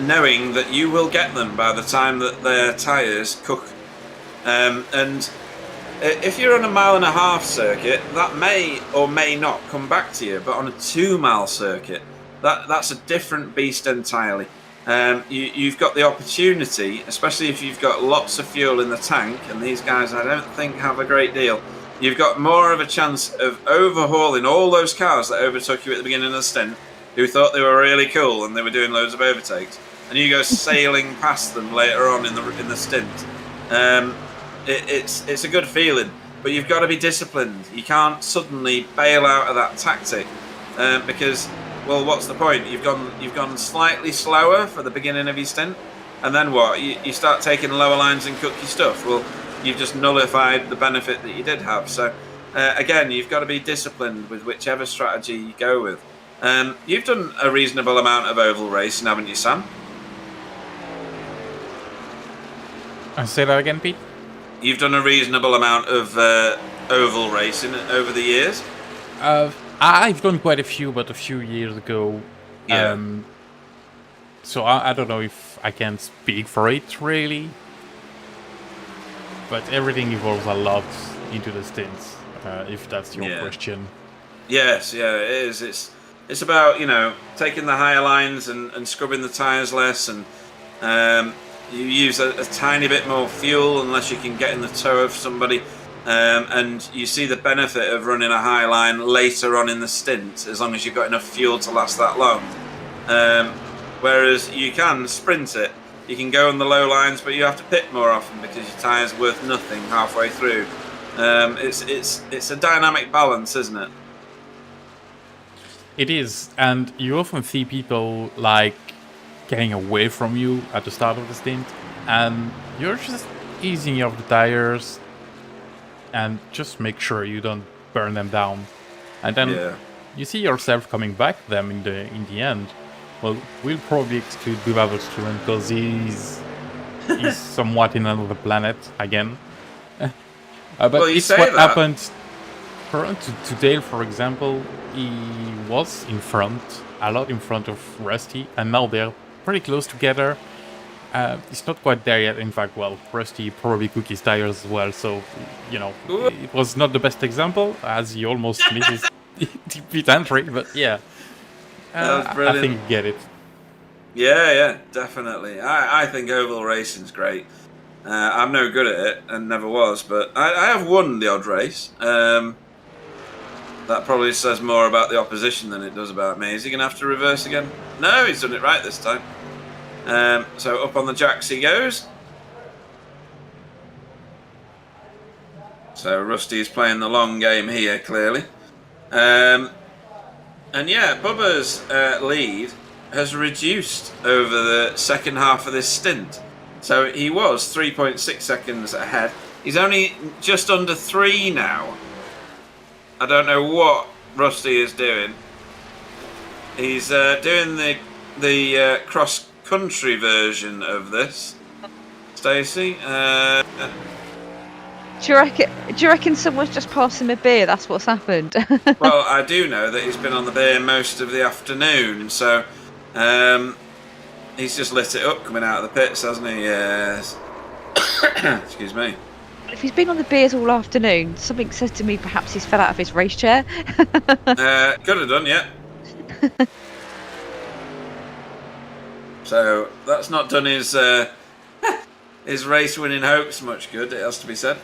knowing that you will get them by the time that their tyres cook. And if you're on a 1.5 mile circuit, that may or may not come back to you, but on a 2 mile circuit, that's a different beast entirely. You've got the opportunity, especially if you've got lots of fuel in the tank, and these guys I don't think have a great deal. You've got more of a chance of overhauling all those cars that overtook you at the beginning of the stint, who thought they were really cool and they were doing loads of overtakes, and you go sailing past them later on in the stint. It's a good feeling, but you've got to be disciplined. You can't suddenly bail out of that tactic because, well, what's the point? You've gone slightly slower for the beginning of your stint, and then what? You start taking lower lines and cook your stuff. Well, you've just nullified the benefit that you did have. So again, you've got to be disciplined with whichever strategy you go with. You've done a reasonable amount of oval racing, haven't you, Sam? Say that again, Pete? you've done a reasonable amount of oval racing over the years. I've done quite a few, but a few years ago. Yeah. So I don't know if I can speak for it really, but everything evolves a lot into the stints. If that's your question. Yes, yeah, it is. It's about, you know, taking the higher lines and scrubbing the tyres less, and you use a tiny bit more fuel unless you can get in the toe of somebody, and you see the benefit of running a high line later on in the stint as long as you've got enough fuel to last that long. Whereas you can sprint it, you can go on the low lines, but you have to pit more often because your tyre's worth nothing halfway through. It's a dynamic balance, isn't it? It is, and you often see people like getting away from you at the start of the stint, and you're just easing off the tires and just make sure you don't burn them down. And then you see yourself coming back them in the end. Well, we'll probably exclude Bubba Student because he's somewhat in another planet again. But well, it's what happened to Dale, for example. He was in front, a lot in front of Rusty, and now they're pretty close together. It's not quite there yet. In fact, well, Rusty probably cooked his tires as well, so, you know, it was not the best example, as he almost misses the pit entry, but yeah. I think you get it. Yeah, definitely. I think oval racing's great. I'm no good at it, and never was, but I have won the odd race. That probably says more about the opposition than it does about me. Is he going to have to reverse again? No, he's done it right this time. So up on the jacks he goes. So Rusty's playing the long game here, clearly. And yeah, Bubba's lead has reduced over the second half of this stint. So he was 3.6 seconds ahead. He's only just under 3 now. I don't know what Rusty is doing. He's doing the cross-country version of this. Stacey? Do you reckon someone's just passed him a beer? That's what's happened. Well, I do know that he's been on the beer most of the afternoon, so he's just lit it up coming out of the pits, hasn't he? Yes. Excuse me. If he's been on the beers all afternoon, something says to me perhaps he's fell out of his race chair. Could have done, yeah. So that's not done his race-winning hopes much good, it has to be said.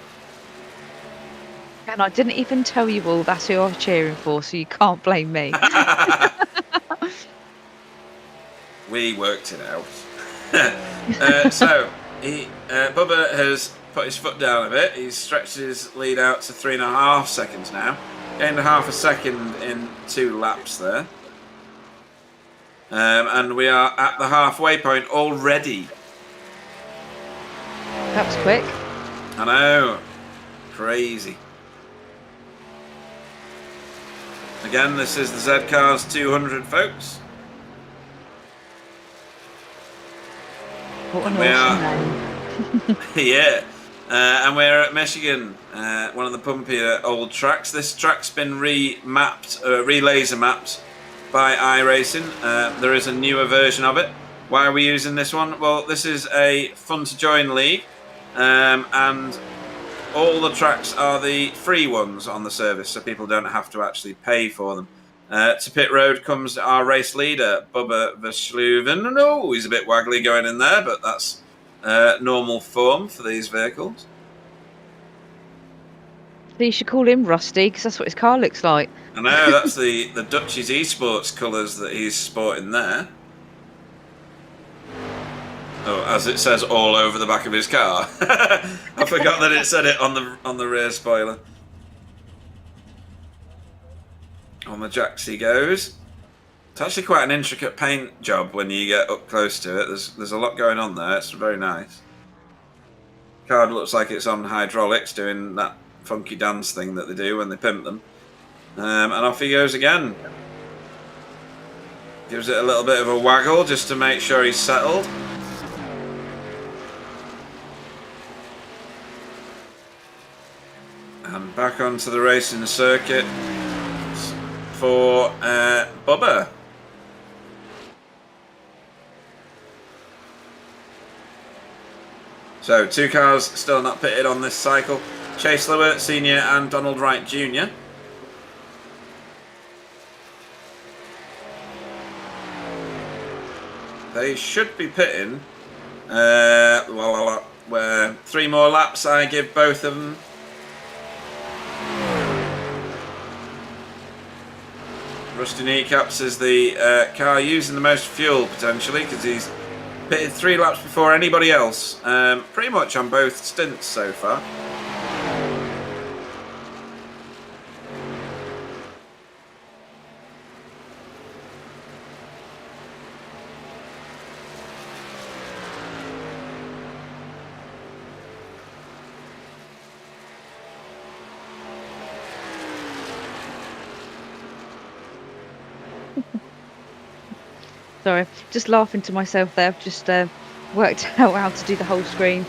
And I didn't even tell you all that's who I'm cheering for, so you can't blame me. We worked it out. So Bubba has put his foot down a bit. He's stretched his lead out to 3.5 seconds now. Gained half a second in 2 laps there. And we are at the halfway point already. That was quick. I know. Crazy. Again, this is the Z-Cars 200, folks. What an awesome name. Yeah. And we're at Michigan, one of the pumpier old tracks. This track's been re-laser mapped by iRacing. There is a newer version of it. Why are we using this one? Well, this is a fun-to-join league, and all the tracks are the free ones on the service, so people don't have to actually pay for them. To pit road comes our race leader, Bubba Versluven. Oh, he's a bit waggly going in there, but that's normal form for these vehicles. So you should call him Rusty, because that's what his car looks like. I know, that's the Dutch's Esports colours that he's sporting there. Oh, as it says all over the back of his car. I forgot that it said it on the rear spoiler. On the jacks he goes. It's actually quite an intricate paint job when you get up close to it. There's a lot going on there. It's very nice. Car looks like it's on hydraulics doing that funky dance thing that they do when they pimp them. And off he goes again. Gives it a little bit of a waggle just to make sure he's settled. And back onto the racing circuit for Bubba. So 2 cars still not pitted on this cycle. Chase Lewis Sr. and Donald Wright Jr. They should be pitting. Where 3 more laps I give both of them. Rusty Kneecaps is the car using the most fuel potentially, because he's pitted 3 laps before anybody else, pretty much on both stints so far. Sorry, just laughing to myself there. I've just worked out how to do the whole screen.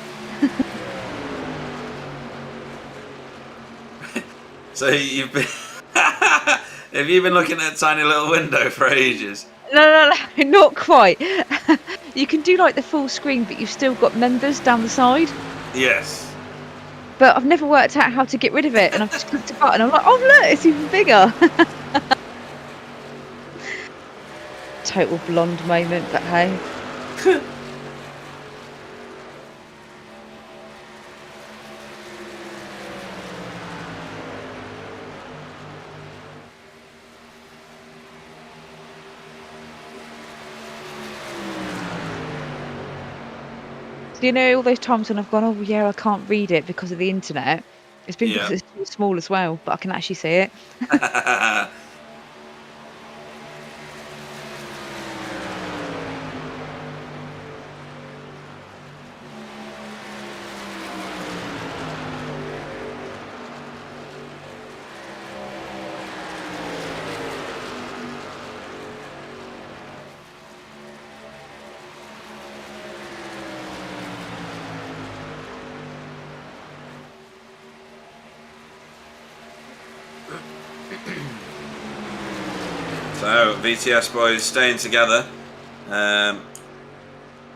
So you've been have you been looking at a tiny little window for ages? No, not quite. You can do like the full screen, but you've still got members down the side. Yes. But I've never worked out how to get rid of it, and I've just clicked a button. I'm like, oh look, it's even bigger. Total blonde moment, but hey. So, you know, all those times when I've gone, oh yeah, I can't read it because of the internet. It's been because it's too small as well, but I can actually see it. So VTS boys staying together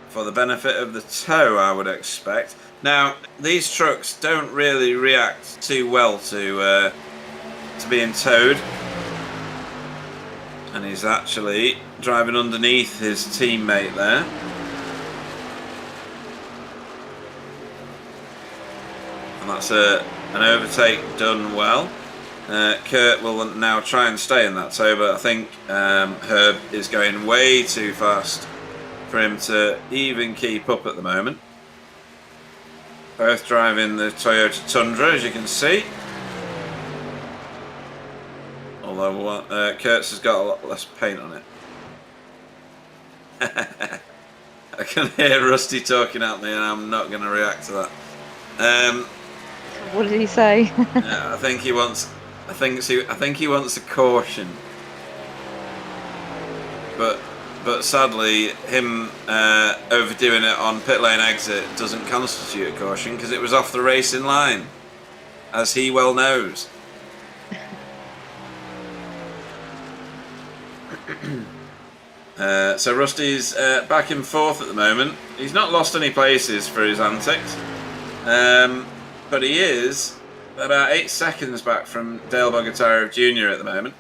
for the benefit of the tow, I would expect. Now these trucks don't really react too well to being towed, and he's actually driving underneath his teammate there. And that's an overtake done well. Kurt will now try and stay in that tow, but I think Herb is going way too fast for him to even keep up at the moment. Both driving the Toyota Tundra, as you can see. Although Kurt's has got a lot less paint on it. I can hear Rusty talking at me, and I'm not going to react to that. What did he say? Yeah, I think he wants a caution, but sadly, him overdoing it on pit lane exit doesn't constitute a caution because it was off the racing line, as he well knows. So Rusty's back and forth at the moment. He's not lost any places for his antics, but he is about 8 seconds back from Dale Bogatyrev Jr. at the moment.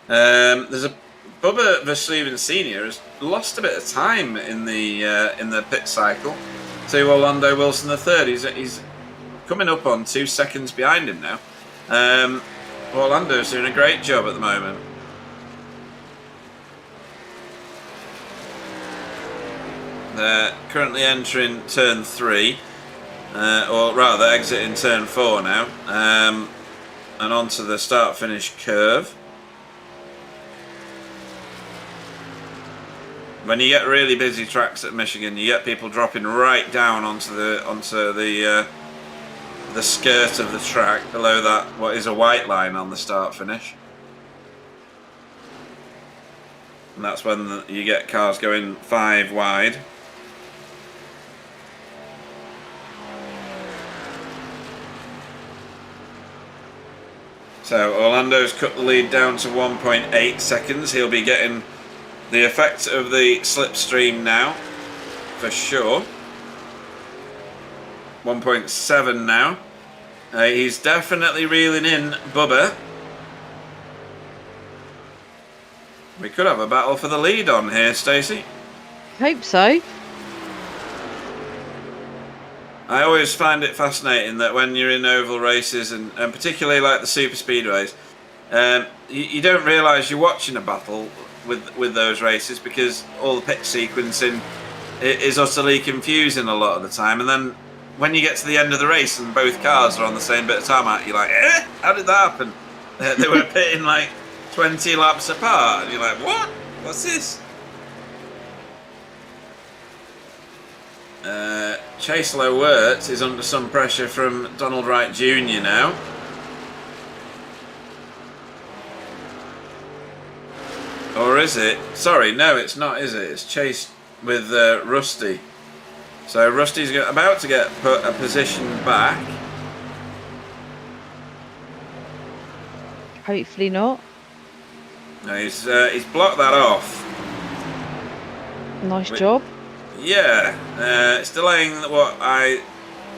There's a Bubba Verstegen Sr. has lost a bit of time in the pit cycle to Orlando Wilson III. He's coming up on 2 seconds behind him now. Orlando's doing a great job at the moment. They're currently entering turn 3. Or rather exiting turn 4 now, and onto the start-finish curve. When you get really busy tracks at Michigan, you get people dropping right down onto the skirt of the track below that what is a white line on the start-finish, and that's when you get cars going 5 wide. So Orlando's cut the lead down to 1.8 seconds. He'll be getting the effect of the slipstream now, for sure. 1.7 now. He's definitely reeling in Bubba. We could have a battle for the lead on here, Stacey. Hope so. I always find it fascinating that when you're in oval races, and particularly like the super speedways, you don't realise you're watching a battle with those races, because all the pit sequencing is utterly confusing a lot of the time. And then when you get to the end of the race and both cars are on the same bit of tarmac, you're like, how did that happen? They were pitting like 20 laps apart, and you're like, what? What's this? Chase Lowert is under some pressure from Donald Wright Jr. now. Or is it? Sorry, no, it's not, is it? It's Chase with Rusty. So Rusty's about to get put a position back. Hopefully not. No, he's blocked that off. Nice job. Yeah, it's delaying what I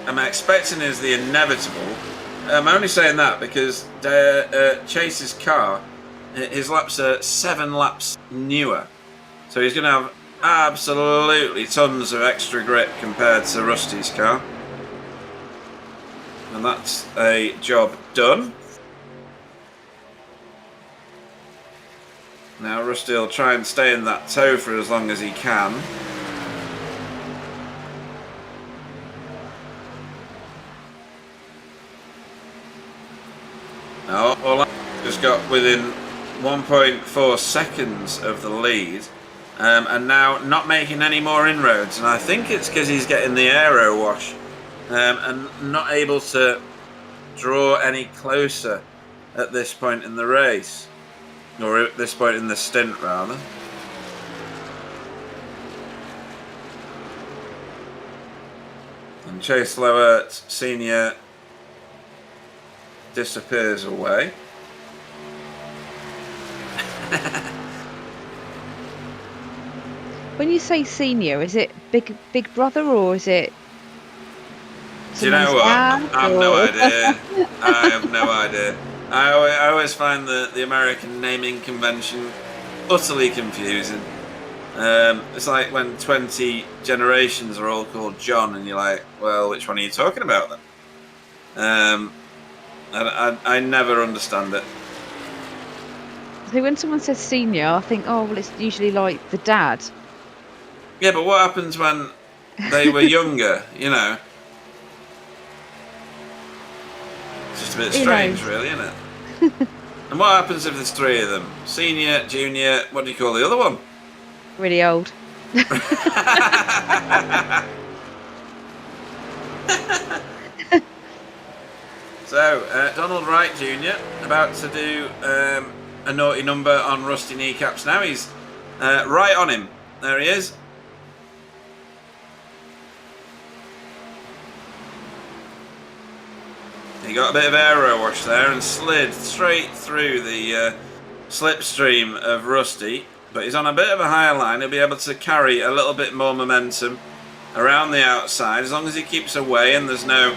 am expecting is the inevitable. I'm only saying that because Chase's car, his laps are 7 laps newer. So he's going to have absolutely tons of extra grip compared to Rusty's car. And that's a job done. Now Rusty will try and stay in that tow for as long as he can. Now Orlando just got within 1.4 seconds of the lead, and now not making any more inroads, and I think it's because he's getting the aero wash and not able to draw any closer at this point in the race, or at this point in the stint rather. And Chase Lowert Senior disappears away. When you say senior, is it big brother, or is it? Do you know what? I have no idea. I have no idea. I always find the American naming convention utterly confusing. It's like when 20 generations are all called John, and you're like, well, which one are you talking about then? I never understand it. So when someone says senior, I think, oh, well, it's usually like the dad. Yeah, but what happens when they were younger, you know? It's just a bit strange, really, isn't it? And what happens if there's 3 of them? Senior, junior, what do you call the other one? Really old. So, Donald Wright Jr. about to do a naughty number on Rusty kneecaps now. He's right on him. There he is. He got a bit of aero wash there and slid straight through the slipstream of Rusty, but he's on a bit of a higher line. He'll be able to carry a little bit more momentum around the outside as long as he keeps away and there's no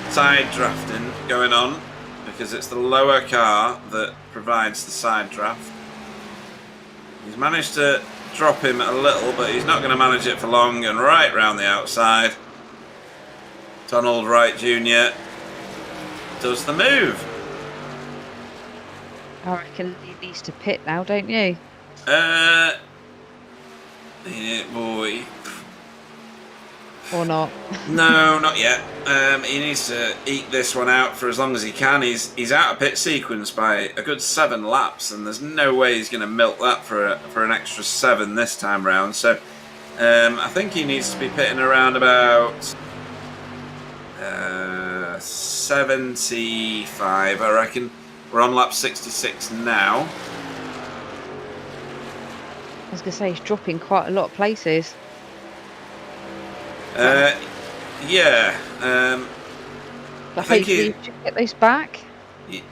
side drafting going on, because it's the lower car that provides the side draft. He's managed to drop him a little, but he's not going to manage it for long, and right round the outside Donald Wright Jr. does the move. I reckon he needs to pit now, don't you? Yeah, boy. Or not? No, not yet. He needs to eke this one out for as long as he can. He's out of pit sequence by a good 7 laps, and there's no way he's going to milk that for an extra 7 this time round. So I think he needs to be pitting around about 75, I reckon. We're on lap 66 now. I was going to say he's dropping quite a lot of places. Yeah. But hopefully he should get those back.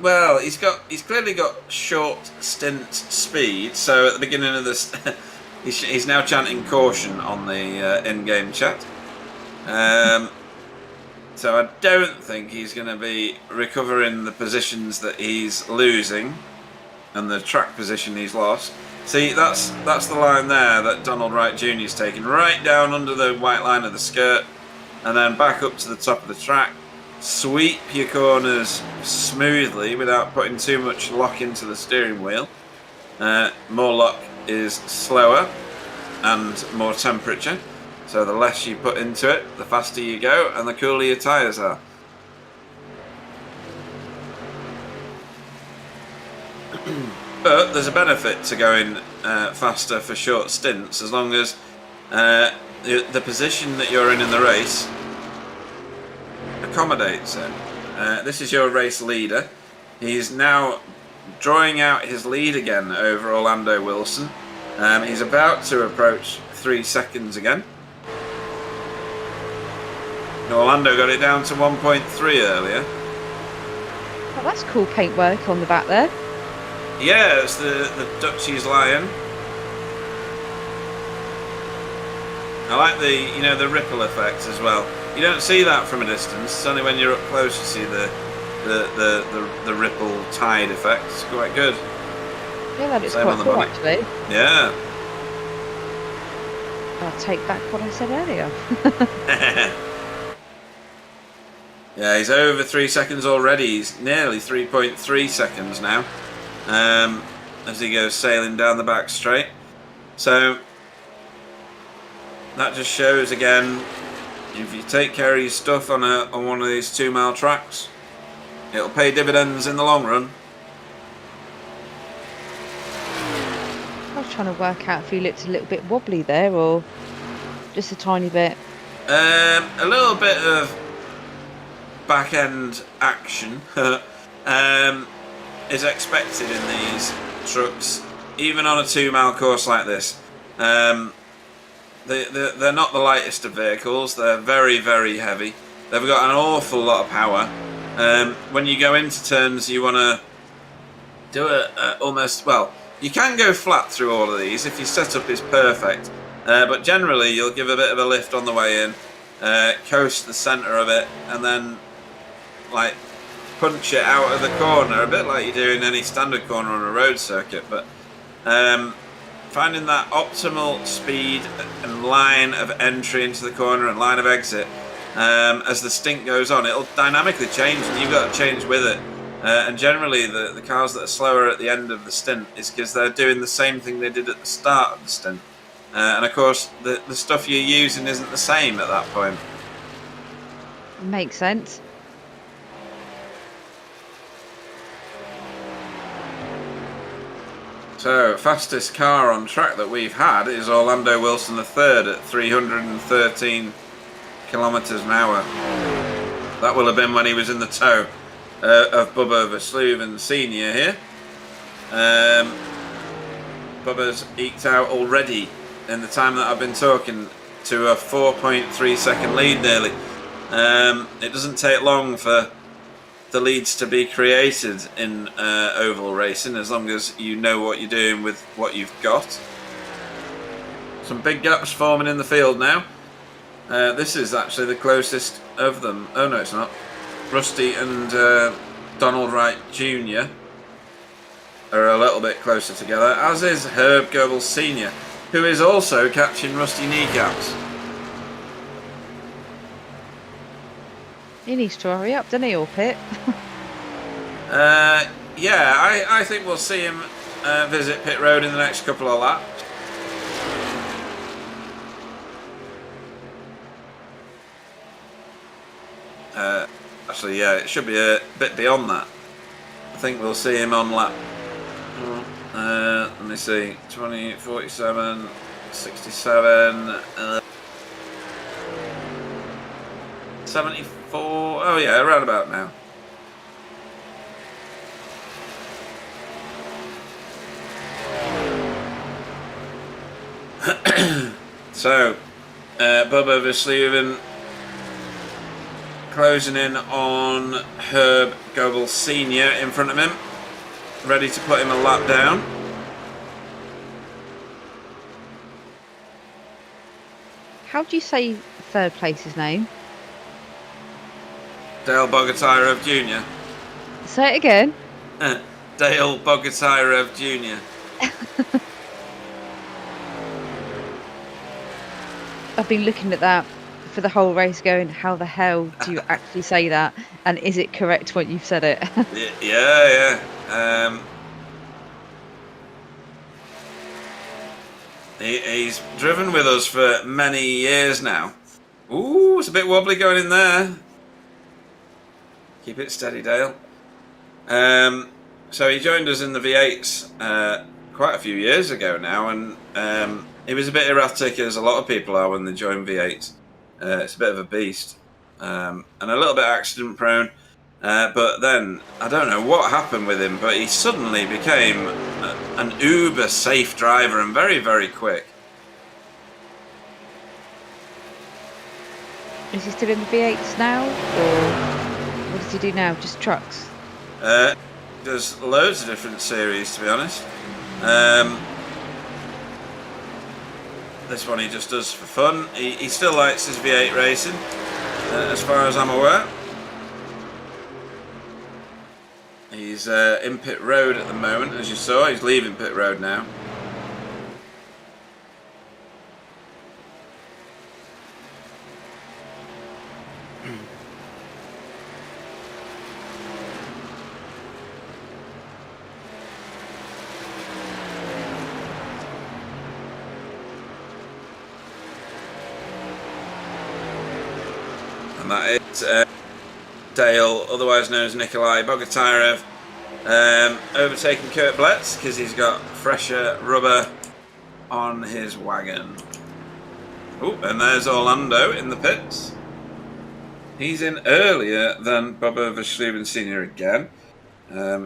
Well, he's clearly got short stint speed. So at the beginning of this, he's now chanting caution on the in-game chat. So I don't think he's going to be recovering the positions that he's losing and the track position he's lost. See, that's the line there that Donald Wright Jr. is taking, right down under the white line of the skirt, and then back up to the top of the track. Sweep your corners smoothly without putting too much lock into the steering wheel. More lock is slower and more temperature. So the less you put into it, the faster you go, and the cooler your tyres are. But there's a benefit to going faster for short stints, as long as the position that you're in the race accommodates it. This is your race leader. He's now drawing out his lead again over Orlando Wilson. He's about to approach 3 seconds again. Orlando got it down to 1.3 earlier. Oh, that's cool paintwork on the back there. Yeah, it's the Dutchie's lion. I like the ripple effect as well. You don't see that from a distance. It's only when you're up close you see the ripple tide effect. It's quite good. Yeah, that is Same quite on the cool money. actually. Yeah. I'll take back what I said earlier. Yeah, he's over 3 seconds already. He's nearly 3.3 seconds now, as he goes sailing down the back straight. So that just shows again, if you take care of your stuff on one of these 2-mile tracks, it'll pay dividends in the long run. I was trying to work out if he looked a little bit wobbly there, or just a tiny bit. A little bit of back end action is expected in these trucks, even on a 2-mile course like this. They're not the lightest of vehicles. They're very, very heavy. They've got an awful lot of power. When you go into turns, you want to do almost, well, you can go flat through all of these if your setup is perfect, but generally you'll give a bit of a lift on the way in, coast the centre of it, and then like punch it out of the corner, a bit like you do in any standard corner on a road circuit. But finding that optimal speed and line of entry into the corner and line of exit, as the stint goes on, it'll dynamically change, and you've got to change with it. And generally the cars that are slower at the end of the stint is because they're doing the same thing they did at the start of the stint, and of course the stuff you're using isn't the same at that point. Makes sense. So, fastest car on track that we've had is Orlando Wilson III at 313 kilometres an hour. That will have been when he was in the tow of Bubba Versluven Senior here. Bubba's eked out already, in the time that I've been talking, to a 4.3 second lead nearly. It doesn't take long for the leads to be created in oval racing, as long as you know what you're doing with what you've got. Some big gaps forming in the field now. This is actually the closest of them. Oh no, it's not. Rusty and Donald Wright Jr. are a little bit closer together, as is Herb Goebbels Sr., who is also catching rusty kneecaps. He needs to hurry up, doesn't he, or Pit? Yeah, I think we'll see him visit pit road in the next couple of laps. Actually, yeah, it should be a bit beyond that. I think we'll see him on lap. Let me see, 20, 47, 67, 74. Oh yeah, around about now. So, Bubba Versluven closing in on Herb Goebel Sr. in front of him, ready to put him a lap down. How do you say third place's name? Dale Bogatyrov Jr. Say it again. Dale Bogatyrov Jr. I've been looking at that for the whole race going, how the hell do you actually say that? And is it correct when you've said it? Yeah. He's driven with us for many years now. Ooh, it's a bit wobbly going in there. Keep it steady, Dale. So he joined us in the V8s quite a few years ago now, and he was a bit erratic, as a lot of people are when they join V8s. It's a bit of a beast, and a little bit accident prone. But then, I don't know what happened with him, but he suddenly became an uber safe driver and very, very quick. Is he still in the V8s now? Or what does he do now? Just trucks? There's loads of different series, to be honest. This one he just does for fun. He still likes his V8 racing, as far as I'm aware. He's in pit road at the moment, as you saw. He's leaving pit road now. And that is Dale, otherwise known as Nikolai Bogatyrov, overtaking Kurt Bletz because he's got fresher rubber on his wagon. Oh, and there's Orlando in the pits. He's in earlier than Bubba Verstegen Sr. again.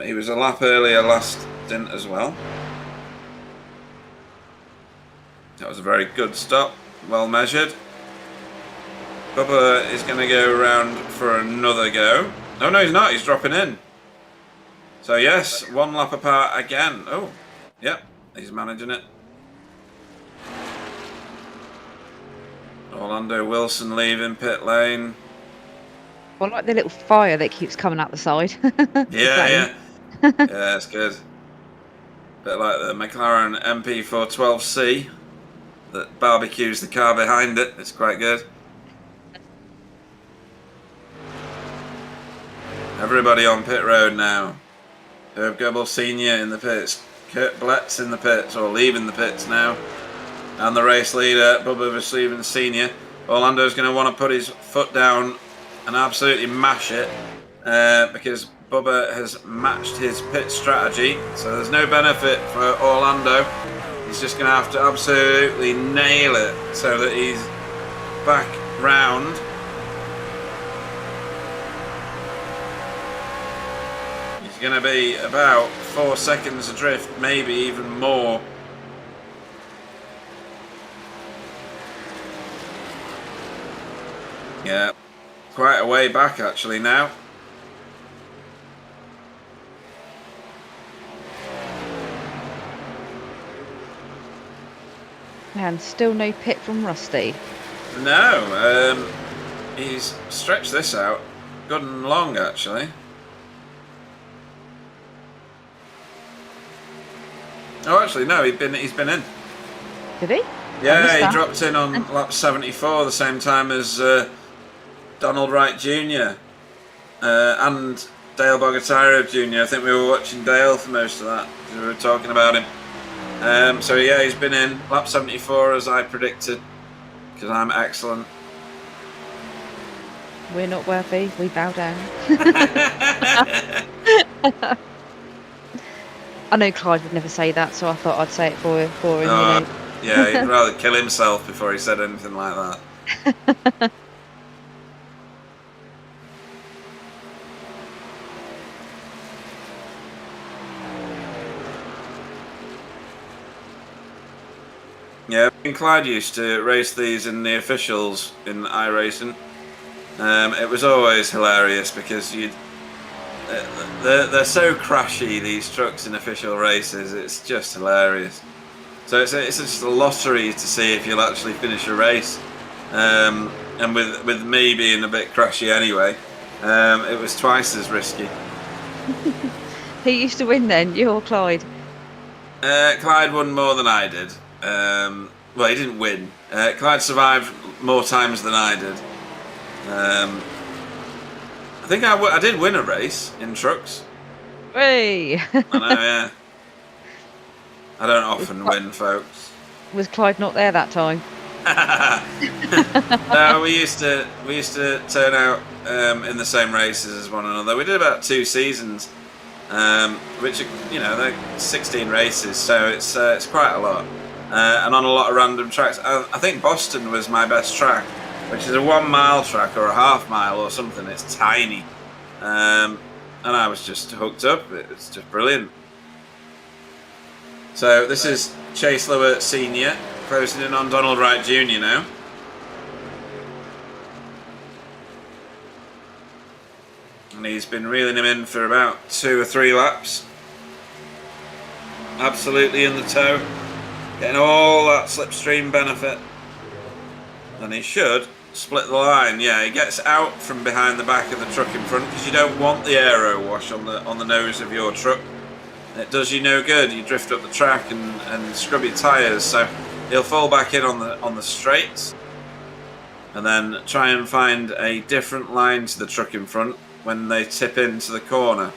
He was a lap earlier last stint as well. That was a very good stop, well measured. Bubba is going to go around for another go. Oh no, he's not, he's dropping in. So yes, one lap apart again. Oh, yep, he's managing it. Orlando Wilson leaving pit lane. I like the little fire that keeps coming out the side. Yeah. Yeah, that's good. Bit like the McLaren MP412C that barbecues the car behind it. It's quite good. Everybody on pit road now. Herb Goebel Sr. in the pits. Kurt Bletz in the pits, or leaving the pits now. And the race leader, Bubba Verstegen Sr. Orlando's going to want to put his foot down and absolutely mash it, because Bubba has matched his pit strategy. So there's no benefit for Orlando. He's just going to have to absolutely nail it so that he's back round. He's going to be about 4 seconds adrift, maybe even more. Yeah, quite a way back actually now. And still no pit from Rusty. No, he's stretched this out good and long actually. Oh, actually, no, he's been in. Did he? Yeah, he dropped in on lap 74, the same time as Donald Wright Jr. And Dale Bogatyrov Jr. I think we were watching Dale for most of that, because we were talking about him. So yeah, he's been in lap 74 as I predicted, because I'm excellent. We're not worthy, we bow down. I know Clyde would never say that, so I thought I'd say it for him. Yeah, he'd rather kill himself before he said anything like that. Yeah, me and Clyde used to race these in the officials in iRacing. It was always hilarious because they're so crashy, these trucks in official races. It's just hilarious. So it's just a lottery to see if you'll actually finish a race. And with me being a bit crashy anyway, it was twice as risky. Who used to win then, you or Clyde? Clyde won more than I did. Well, he didn't win. Clyde survived more times than I did. I think I did win a race in trucks. Hey! I know, yeah. I don't often win, folks. Was Clyde not there that time? No, we used to turn out in the same races as one another. We did about 2 seasons, which are, they're 16 races, so it's quite a lot, and on a lot of random tracks. I think Boston was my best track, which is a 1 mile track or a half mile or something. It's tiny, and I was just hooked up. It's just brilliant. So this is Chase Lower Senior closing in on Donald Wright Jr. now. And he's been reeling him in for about 2 or 3 laps. Absolutely in the toe. Getting all that slipstream benefit. And he should split the line. Yeah, he gets out from behind the back of the truck in front because you don't want the aero wash on the nose of your truck. It does you no good. You drift up the track and scrub your tyres, so he'll fall back in on the straights and then try and find a different line to the truck in front when they tip into the corner.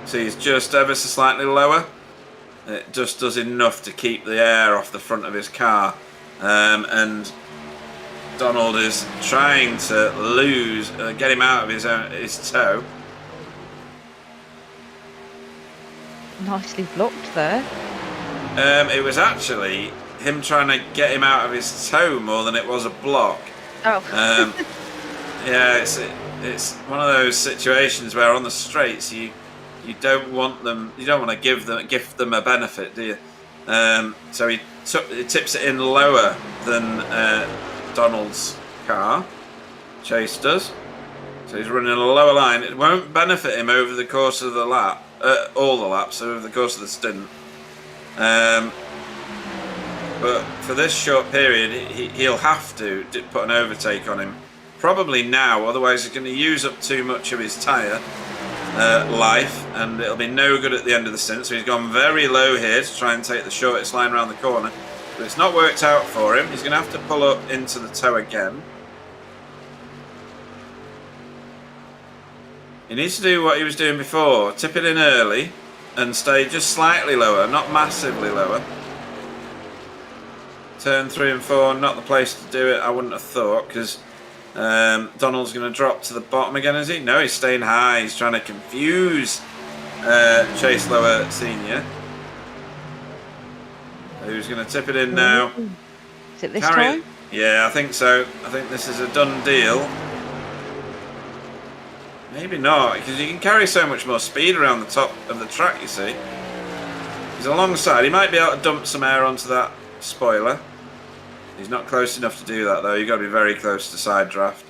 So he's just ever so slightly lower. It just does enough to keep the air off the front of his car, and Donald is trying to get him out of his toe. Nicely blocked there. It was actually him trying to get him out of his toe more than it was a block. Oh. Yeah, it's one of those situations where on the straights you don't want to give them a benefit, do you? So he tips it in lower than Donald's car. Chase does. So he's running a lower line. It won't benefit him over the course of the lap, all the laps over the course of the stint. But for this short period, he'll have to put an overtake on him. Probably now, otherwise he's going to use up too much of his tyre life, and it'll be no good at the end of the stint. So he's gone very low here to try and take the shortest line around the corner. But it's not worked out for him. He's going to have to pull up into the toe again. He needs to do what he was doing before. Tip it in early and stay just slightly lower, not massively lower. Turn 3 and 4, not the place to do it, I wouldn't have thought, because Donald's going to drop to the bottom again, is he? No, he's staying high. He's trying to confuse Chase Lower Senior. Who's going to tip it in now? Is it this time? Yeah, I think so. I think this is a done deal. Maybe not, because you can carry so much more speed around the top of the track, you see. He's alongside. He might be able to dump some air onto that spoiler. He's not close enough to do that, though. You've got to be very close to side draft.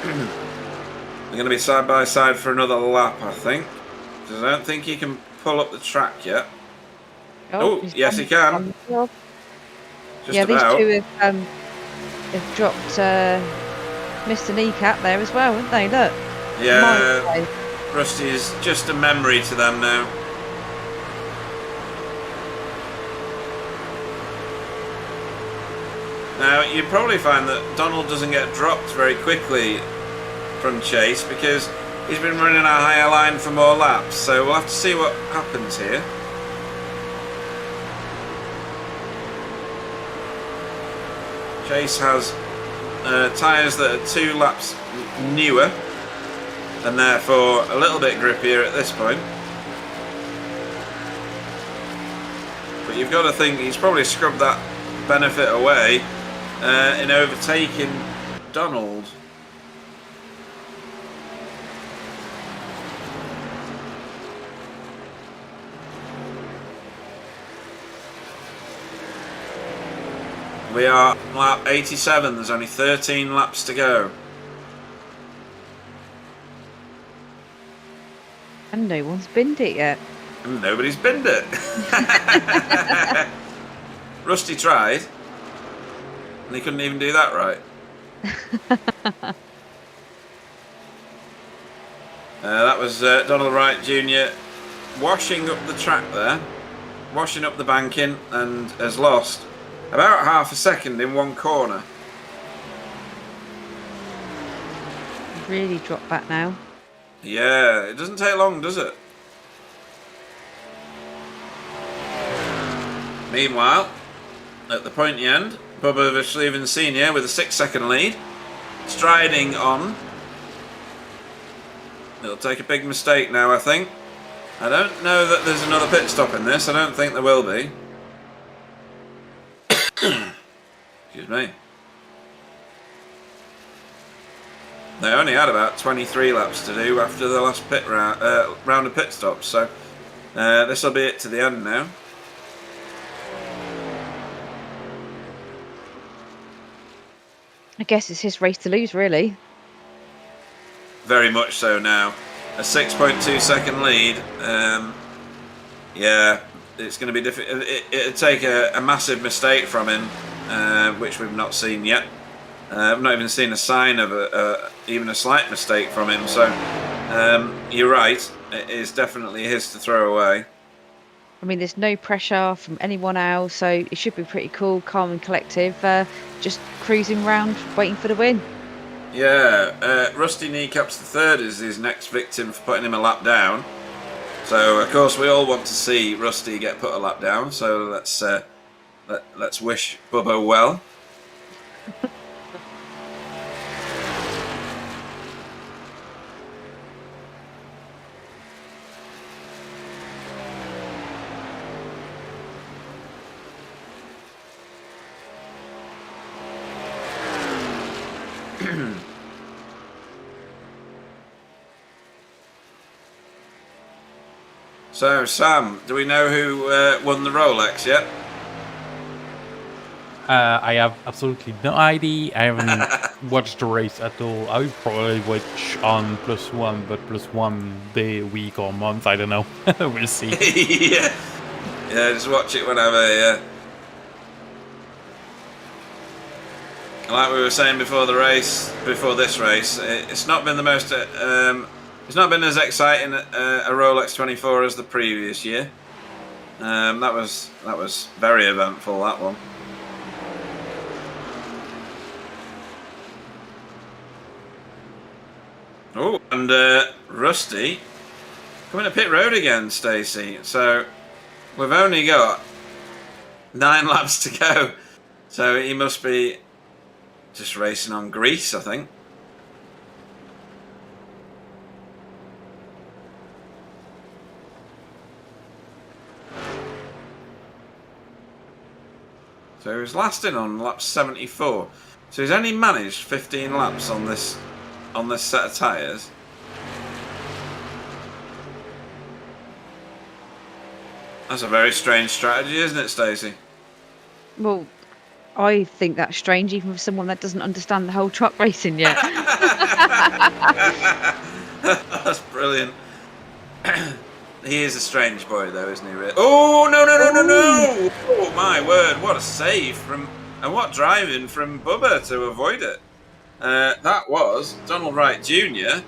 They're going to be side by side for another lap, I think. Because I don't think he can pull up the track yet. Oh, yes, he can. Just yeah, about. These two have dropped Mr. Kneecap there as well, haven't they? Look. Yeah, Rusty is just a memory to them now. Now, you probably find that Donald doesn't get dropped very quickly from Chase because he's been running a higher line for more laps. So we'll have to see what happens here. Chase has tyres that are 2 laps newer and therefore a little bit grippier at this point. But you've got to think he's probably scrubbed that benefit away in overtaking Donald. We are on lap 87. There's only 13 laps to go. And no one's binned it yet. And nobody's binned it. Rusty tried, and he couldn't even do that right. That was Donald Wright Jr. washing up the track there, washing up the banking, and has lost about half a second in one corner. Really dropped back now. Yeah, it doesn't take long, does it? Meanwhile, at the pointy end, Bubba Verstegen Sr. with a 6-second lead, striding on. It'll take a big mistake now, I think. I don't know that there's another pit stop in this. I don't think there will be. Excuse me. They only had about 23 laps to do after the last pit round of pit stops, so this will be it to the end now. I guess it's his race to lose, really. Very much so now. A 6.2 second lead. Yeah, it's going to be difficult. It'd take a massive mistake from him, which we've not seen yet. I've not even seen a sign of even a slight mistake from him. So you're right. It is definitely his to throw away. I mean, there's no pressure from anyone else, so it should be pretty cool, calm and collective. Just cruising around, waiting for the win. Yeah, Rusty Kneecaps the third is his next victim for putting him a lap down. So of course we all want to see Rusty get put a lap down. So let's wish Bubba well. So, Sam, do we know who won the Rolex yet? I have absolutely no idea. I haven't watched the race at all. I will probably watch on +1, but +1 day, week, or month. I don't know. We'll see. Yeah, just watch it whenever. Yeah. Like we were saying before the race, before this race, it's not been the most. It's not been as exciting a Rolex 24 as the previous year. That was very eventful, that one. Oh, and Rusty coming to pit road again, Stacey. So we've only got 9 laps to go. So he must be just racing on grease, I think. So he was last in on lap 74. So he's only managed 15 laps on this set of tyres. That's a very strange strategy, isn't it, Stacey? Well, I think that's strange, even for someone that doesn't understand the whole truck racing yet. That's brilliant. He is a strange boy, though, isn't he? Really? Oh, no! Oh, my word, what a save from... And what driving from Bubba to avoid it. That was Donald Wright Jr.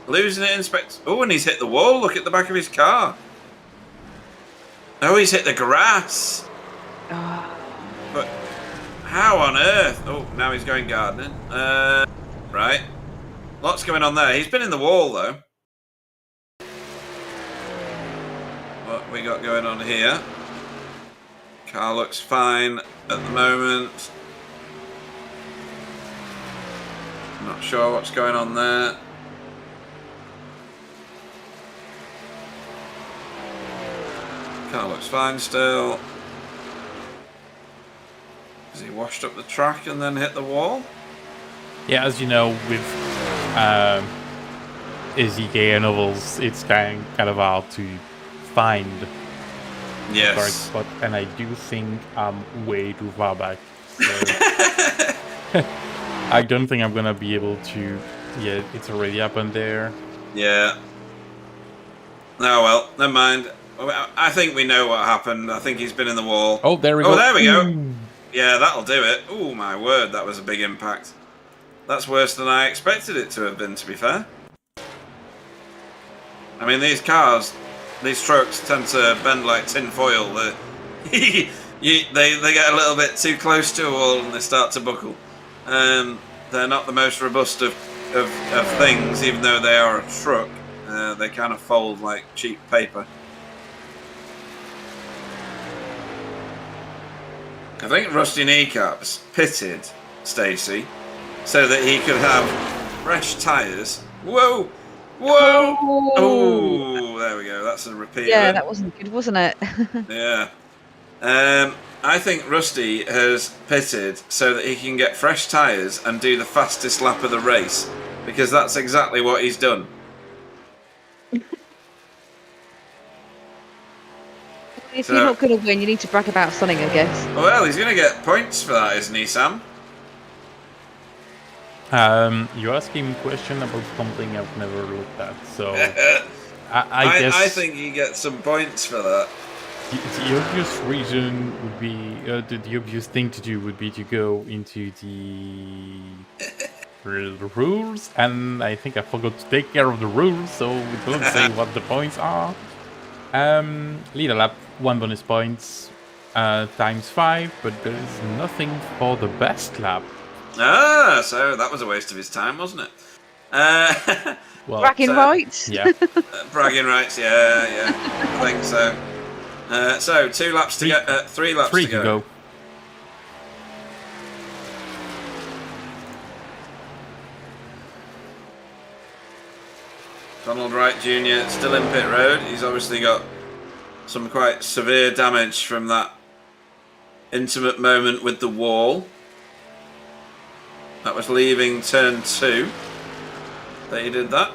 losing it in Oh, and he's hit the wall. Look at the back of his car. Oh, he's hit the grass. But how on earth? Oh, now he's going gardening. Right. Lots going on there. He's been in the wall, though. What we got going on here? Car looks fine at the moment. Not sure what's going on there. Car looks fine still. Has he washed up the track and then hit the wall? Yeah, as you know, with SDK and ovals, it's kind of hard to find Yes. correct spot, and I do think I'm way too far back. So I don't think I'm gonna be able to. Yeah, it's already happened there. Yeah. Oh well, never mind. I think we know what happened. I think he's been in the wall. Oh, there we go. Oh, there we go. Ooh. Yeah, that'll do it. Oh my word, that was a big impact. That's worse than I expected it to have been, to be fair. I mean, these cars, these trucks tend to bend like tin foil. They get a little bit too close to a wall and they start to buckle. They're not the most robust of things, even though they are a truck. They kind of fold like cheap paper. I think Rusty Kneecaps pitted Stacey so that he could have fresh tyres. Whoa! Whoa! Oh, there we go. That's a repeat. Yeah, that wasn't good, wasn't it? Yeah. I think Rusty has pitted so that he can get fresh tyres and do the fastest lap of the race, because that's exactly what he's done. If you're not going to win, you need to brag about something, I guess. Well, he's going to get points for that, isn't he, Sam? You're asking me a question about something I've never looked at, so I guess I think you get some points for that. the obvious reason would be the obvious thing to do would be to go into the rules, and I think I forgot to take care of the rules, so we don't say what the points are. Leader lap, 1 bonus points, times 5, but there is nothing for the best lap. Ah, so that was a waste of his time, wasn't it? Well, Bragging rights? yeah. Bragging rights, yeah, I think so. So 2 laps to go, 3 laps Three to to go. Donald Wright Jr. still in pit road. He's obviously got some quite severe damage from that intimate moment with the wall. That was leaving turn 2 that he did that.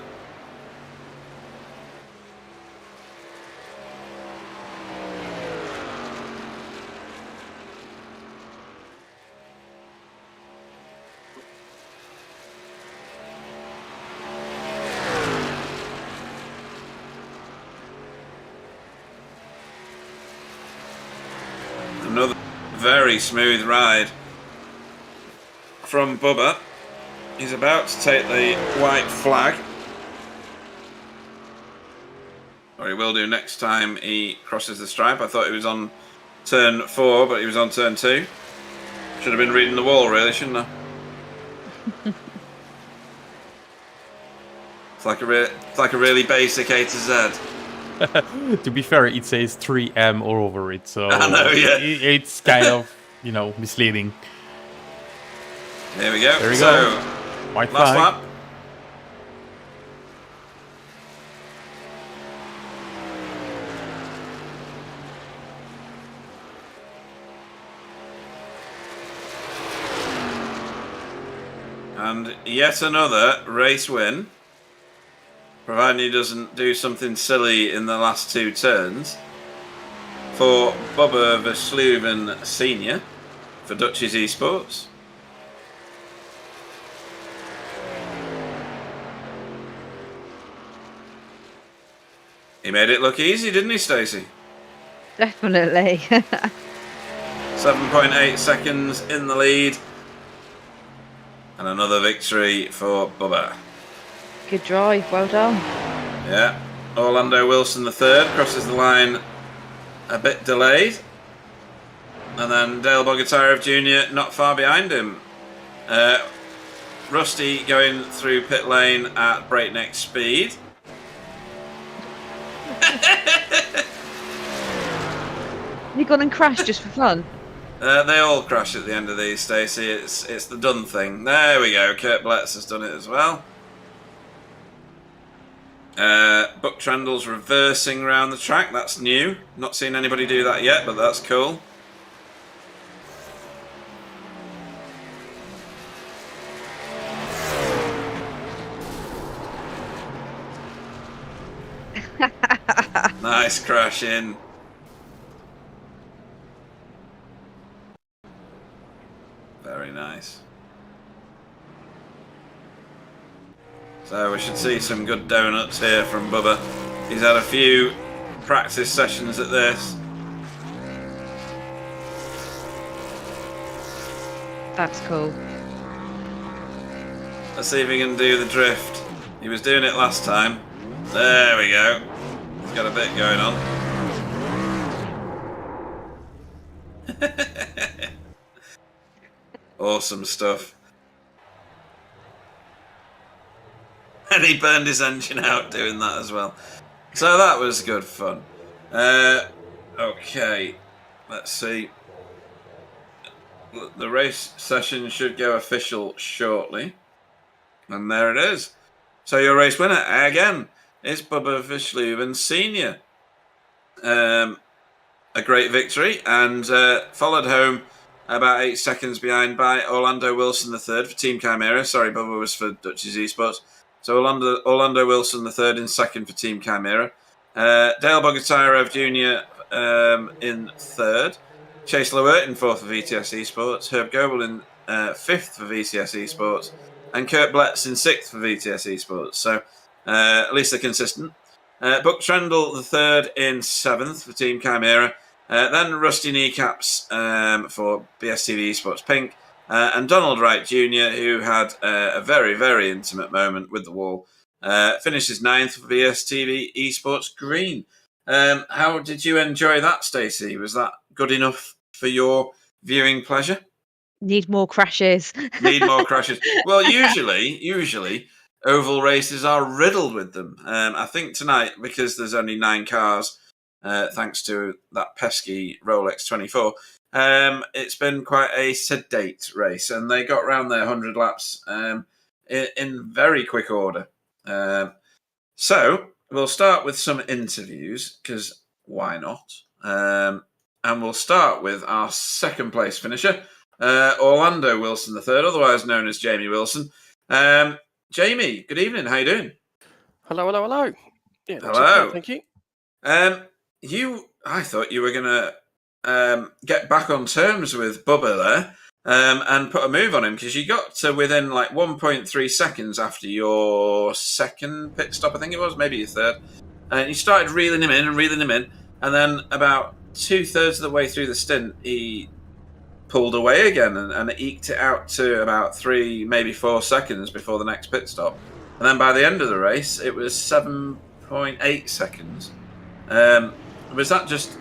Another very smooth ride from Bubba. He's about to take the white flag. Or he will do next time he crosses the stripe. I thought he was on turn 4, but he was on turn 2. Should have been reading the wall, really, shouldn't I? It's like a really basic A to Z. To be fair, it says 3M all over it, so I know, yeah. It's kind of, misleading. There we go. There we so, go. White last flag. lap. And yet another race win, providing he doesn't do something silly in the last 2 turns, for Bubba Versluven Senior for Dutchess Esports. He made it look easy, didn't he, Stacey? Definitely. 7.8 seconds in the lead. And another victory for Bubba. Good drive, well done. Yeah. Orlando Wilson the third crosses the line a bit delayed. And then Dale Bogatyrev Jr. not far behind him. Rusty going through pit lane at breakneck speed. You gone and crashed just for fun? They all crash at the end of these, Stacey. It's the done thing. There we go. Kurt Bletz has done it as well. Buck Trundle's reversing around the track. That's new. Not seen anybody do that yet, but that's cool. Nice crash in. Very nice. So we should see some good donuts here from Bubba. He's had a few practice sessions at this. That's cool. Let's see if he can do the drift. He was doing it last time. There we go. He's got a bit going on. Awesome stuff. And he burned his engine out doing that as well. So that was good fun. Okay, let's see. The race session should go official shortly. And there it is. So your race winner, again, is Bubba Fischleuven Sr. A great victory, and followed home about 8 seconds behind by Orlando Wilson III for Team Chimera. Sorry, Bubba was for Dutchess Esports. So Orlando Wilson III in second for Team Chimera. Dale Bogatyrev Jr. In third. Chase Lewert in fourth for VTS Esports. Herb Goebel in fifth for VTS Esports. And Kurt Bletz in sixth for VTS Esports. So at least they're consistent. Buck Trendle the third in seventh for Team Chimera. Then Rusty Kneecaps for BSTV Esports Pink. And Donald Wright Jr., who had a very, very intimate moment with the wall, finishes ninth for BSTV Esports Green. How did you enjoy that, Stacey? Was that good enough for your viewing pleasure? Need more crashes. Need more crashes. Well, usually oval races are riddled with them. I think tonight, because there's only 9 cars, thanks to that pesky Rolex 24, it's been quite a sedate race, and they got round their 100 laps in very quick order. So we'll start with some interviews, because why not? And we'll start with our second place finisher, Orlando Wilson III, otherwise known as Jamie Wilson. Jamie, good evening. How you doing? Hello. Yeah, hello. Thank you. I thought you were going to get back on terms with Bubba there and put a move on him, because you got to within like 1.3 seconds after your second pit stop, I think it was, maybe your third. And you started reeling him in, and then about 2/3 of the way through the stint, he pulled away again and eked it out to about 3, maybe 4 seconds before the next pit stop. And then by the end of the race, it was 7.8 seconds. Was that just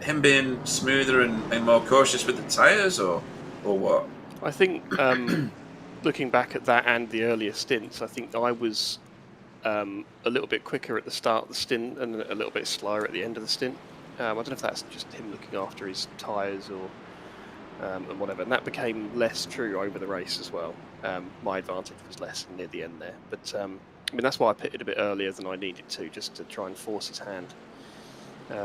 him being smoother and more cautious with the tyres, or what? I think looking back at that and the earlier stints, I think I was a little bit quicker at the start of the stint and a little bit slower at the end of the stint. I don't know if that's just him looking after his tyres or and whatever, and that became less true over the race as well. My advantage was less near the end there, but I mean, that's why I pitted a bit earlier than I needed to, just to try and force his hand.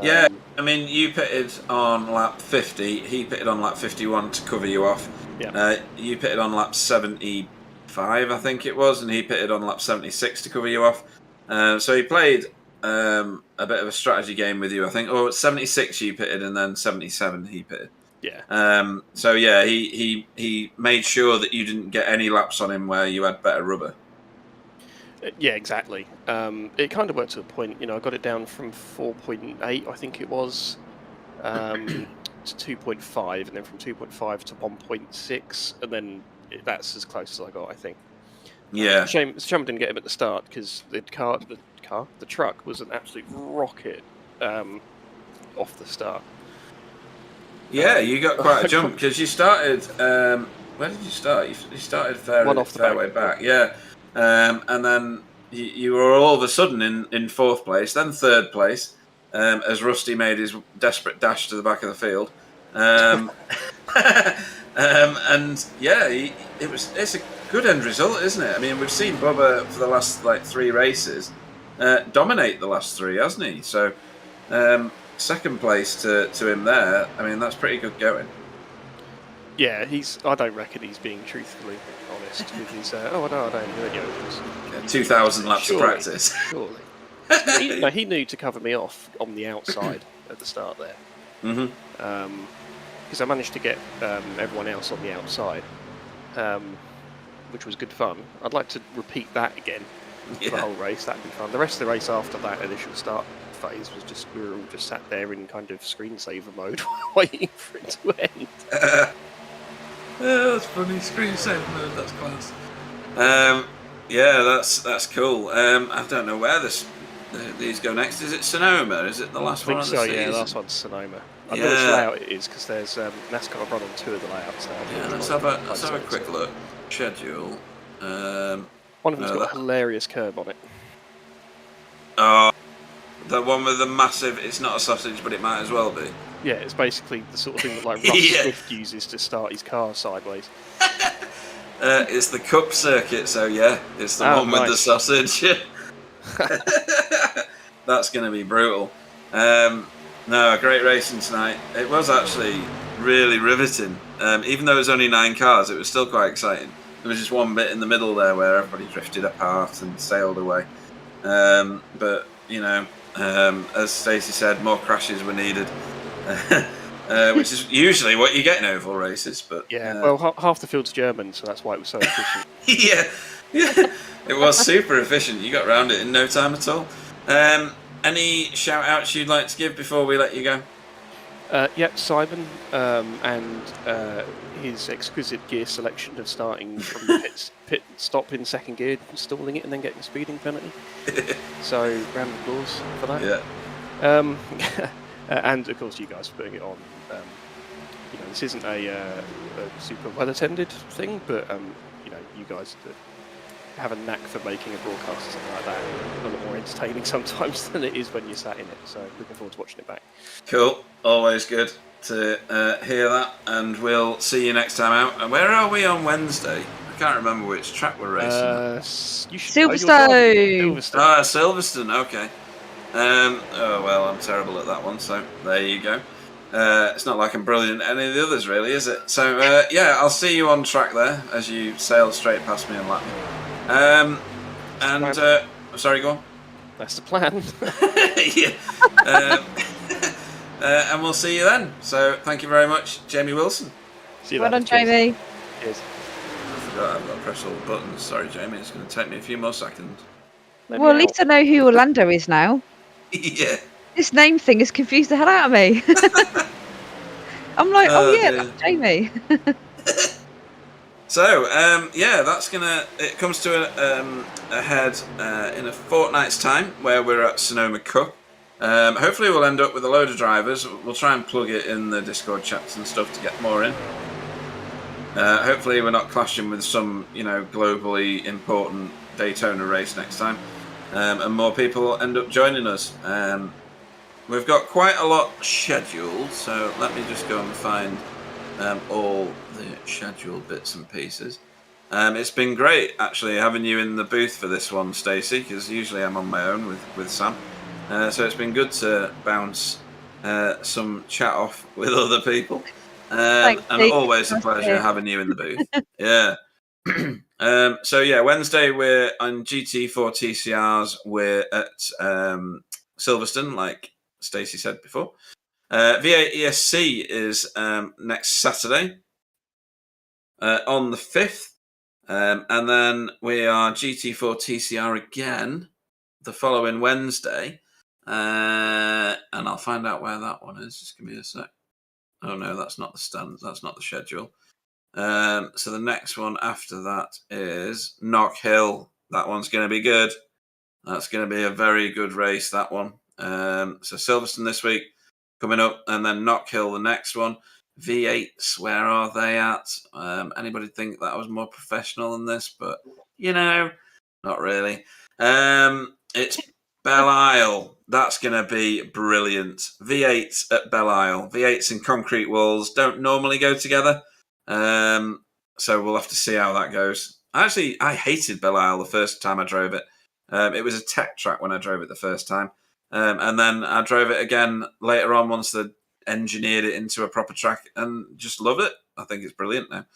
Yeah, I mean, you pitted on lap 50, he pitted on lap 51 to cover you off. Yeah. You pitted on lap 75, I think it was, and he pitted on lap 76 to cover you off. So he played a bit of a strategy game with you, I think. Or 76 you pitted, and then 77 he pitted. Yeah. So yeah, he made sure that you didn't get any laps on him where you had better rubber. Yeah, exactly. It kind of worked to a point. I got it down from 4.8, I think it was, to 2.5, and then from 2.5 to 1.6, and then that's as close as I got, I think. Yeah. Shame I didn't get him at the start, because the truck was an absolute rocket off the start. Yeah, you got quite a jump, because you started. Where did you start? You started fair way back. Yeah, and then you were all of a sudden in fourth place, then third place, as Rusty made his desperate dash to the back of the field. And yeah, it's a good end result, isn't it? I mean, we've seen Bubba for the last 3 races dominate the last 3, hasn't he? So. Second place to him there. I mean, that's pretty good going. Yeah, I don't reckon he's being truthfully honest with his. No, I don't do any overs. 2,000 laps of practice. He knew to cover me off on the outside at the start there. Mm-hmm. because I managed to get everyone else on the outside, which was good fun. I'd like to repeat that again for the whole race. That'd be fun. The rest of the race after that initial start phase was just, we were all just sat there in kind of screensaver mode waiting for it to end. That's funny. Screensaver mode, that's class. Yeah, that's cool. I don't know where these go next. Is it Sonoma? Is it the last one of the season? Yeah, the last one's Sonoma. I know which layout it is because there's NASCAR run on 2 of the layouts now. Yeah, let's have a quick look. Schedule. One of them's got a hilarious curb on it. Oh, the one with the massive. It's not a sausage, but it might as well be. Yeah, it's basically the sort of thing that like Russ Swift uses to start his car sideways. It's the Cup circuit, so yeah, it's the one with the sausage. That's going to be brutal. No, great racing tonight. It was actually really riveting. Even though it was only 9 cars, it was still quite exciting. There was just one bit in the middle there where everybody drifted apart and sailed away. But, you know, as Stacey said, more crashes were needed. Which is usually what you get in oval races, but well, half the field's German, so that's why it was so efficient. yeah, it was super efficient. You got around it in no time at all. Any shout outs you'd like to give before we let you go? Simon and his exquisite gear selection of starting from the pit stop in second gear, stalling it, and then getting a speeding penalty. So, round of applause for that. Yeah. And of course, you guys for putting it on. You know, this isn't a super well attended thing, but you know, you guys have a knack for making a broadcast or something like that a lot more entertaining sometimes than it is when you're sat in it. So, looking forward to watching it back. Cool. Always good to hear that, and we'll see you next time out. And where are we on Wednesday? I can't remember which track we're racing. You should Silverstone. Silverstone. Okay. Oh well, I'm terrible at that one, so there you go. It's not like I'm brilliant at any of the others, really, is it? So yeah, I'll see you on track there as you sail straight past me and lap me. Sorry, go on. That's the plan. Yeah. And we'll see you then. So thank you very much, Jamie Wilson. See you Well done, Jamie. Cheers. I forgot I've got to press all the buttons. Sorry, Jamie. It's going to take me a few more seconds. Well, at least I know who Orlando is now. Yeah. This name thing has confused the hell out of me. I'm like, dear. that's Jamie. So, yeah, that's it comes to a head in a fortnight's time where we're at Sonoma Cup. Hopefully we'll end up with a load of drivers. We'll try and plug it in the Discord chats and stuff to get more in. Hopefully we're not clashing with some, globally important Daytona race next time. And more people end up joining us. We've got quite a lot scheduled, so let me just go and find all the scheduled bits and pieces. It's been great, actually, having you in the booth for this one, Stacey, because usually I'm on my own with Sam. So it's been good to bounce some chat off with other people. And always a pleasure having you in the booth. Yeah. So yeah, Wednesday we're on GT4 TCRs. We're at Silverstone, like Stacey said before. V8 ESC is next Saturday on the 5th. And then we are GT4 TCR again the following Wednesday. And I'll find out where that one is. Just give me a sec. Oh no, that's not the stand. That's not the schedule. So the next one after that is Knock Hill. That one's going to be good. That's going to be a very good race, that one. So Silverstone this week coming up, and then Knock Hill the next one. V8s, where are they at? Anybody think that was more professional than this? But, not really. It's Belle Isle. That's going to be brilliant. V8s at Belle Isle. V8s and concrete walls don't normally go together. So we'll have to see how that goes. Actually, I hated Belle Isle the first time I drove it. It was a tech track when I drove it the first time. And then I drove it again later on once they engineered it into a proper track and just love it. I think it's brilliant now.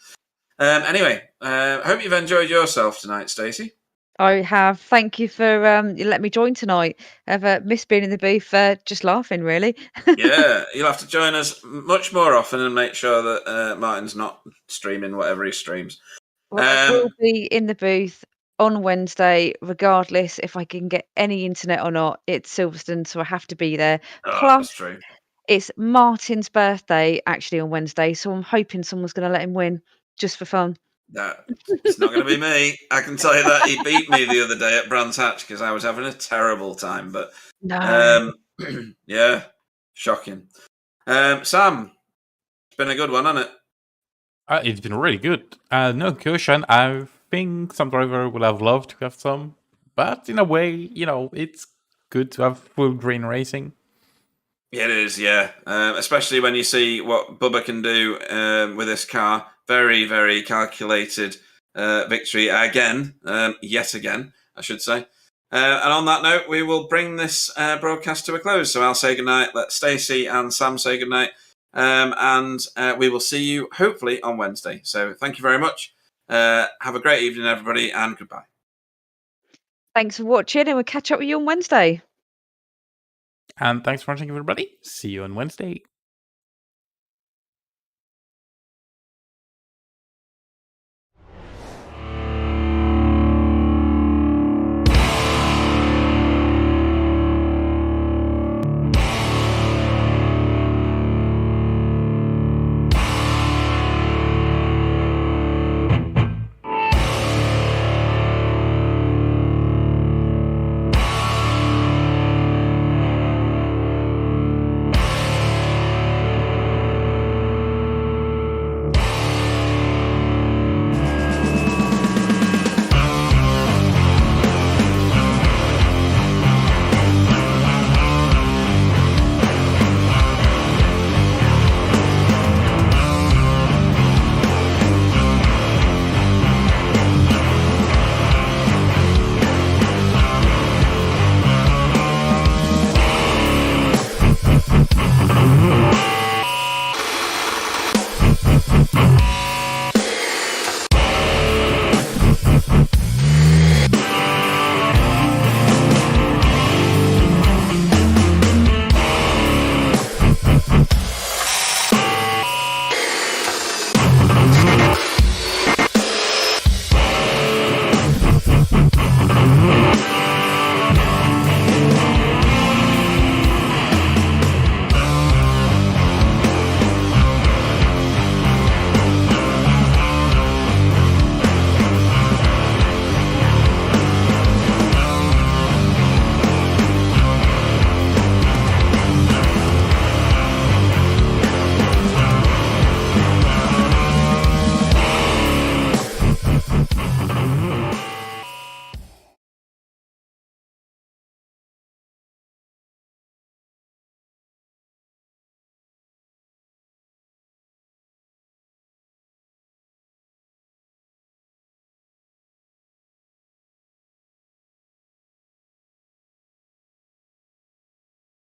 Anyway, hope you've enjoyed yourself tonight, Stacey. I have. Thank you for you let me join tonight. I've missed being in the booth, just laughing, really. Yeah, you'll have to join us much more often and make sure that Martin's not streaming whatever he streams. Well, I will be in the booth on Wednesday, regardless if I can get any internet or not. It's Silverstone, so I have to be there. Oh, Plus, that's true. it's Martin's birthday actually on Wednesday, so I'm hoping someone's going to let him win just for fun. That it's not going to be me. I can tell you that he beat me the other day at Brands Hatch because I was having a terrible time. But No. yeah, shocking. Sam, it's been a good one, hasn't it? It's been really good. No cushion. I think some driver would have loved to have some, but in a way, it's good to have full green racing. It is, yeah. Especially when you see what Bubba can do with this car. Very, very calculated victory again. Yet again, I should say. And on that note, we will bring this broadcast to a close. So I'll say goodnight. Let Stacey and Sam say goodnight. And we will see you hopefully on Wednesday. So thank you very much. Have a great evening, everybody, and goodbye. Thanks for watching, and we'll catch up with you on Wednesday. And thanks for watching, everybody. See you on Wednesday.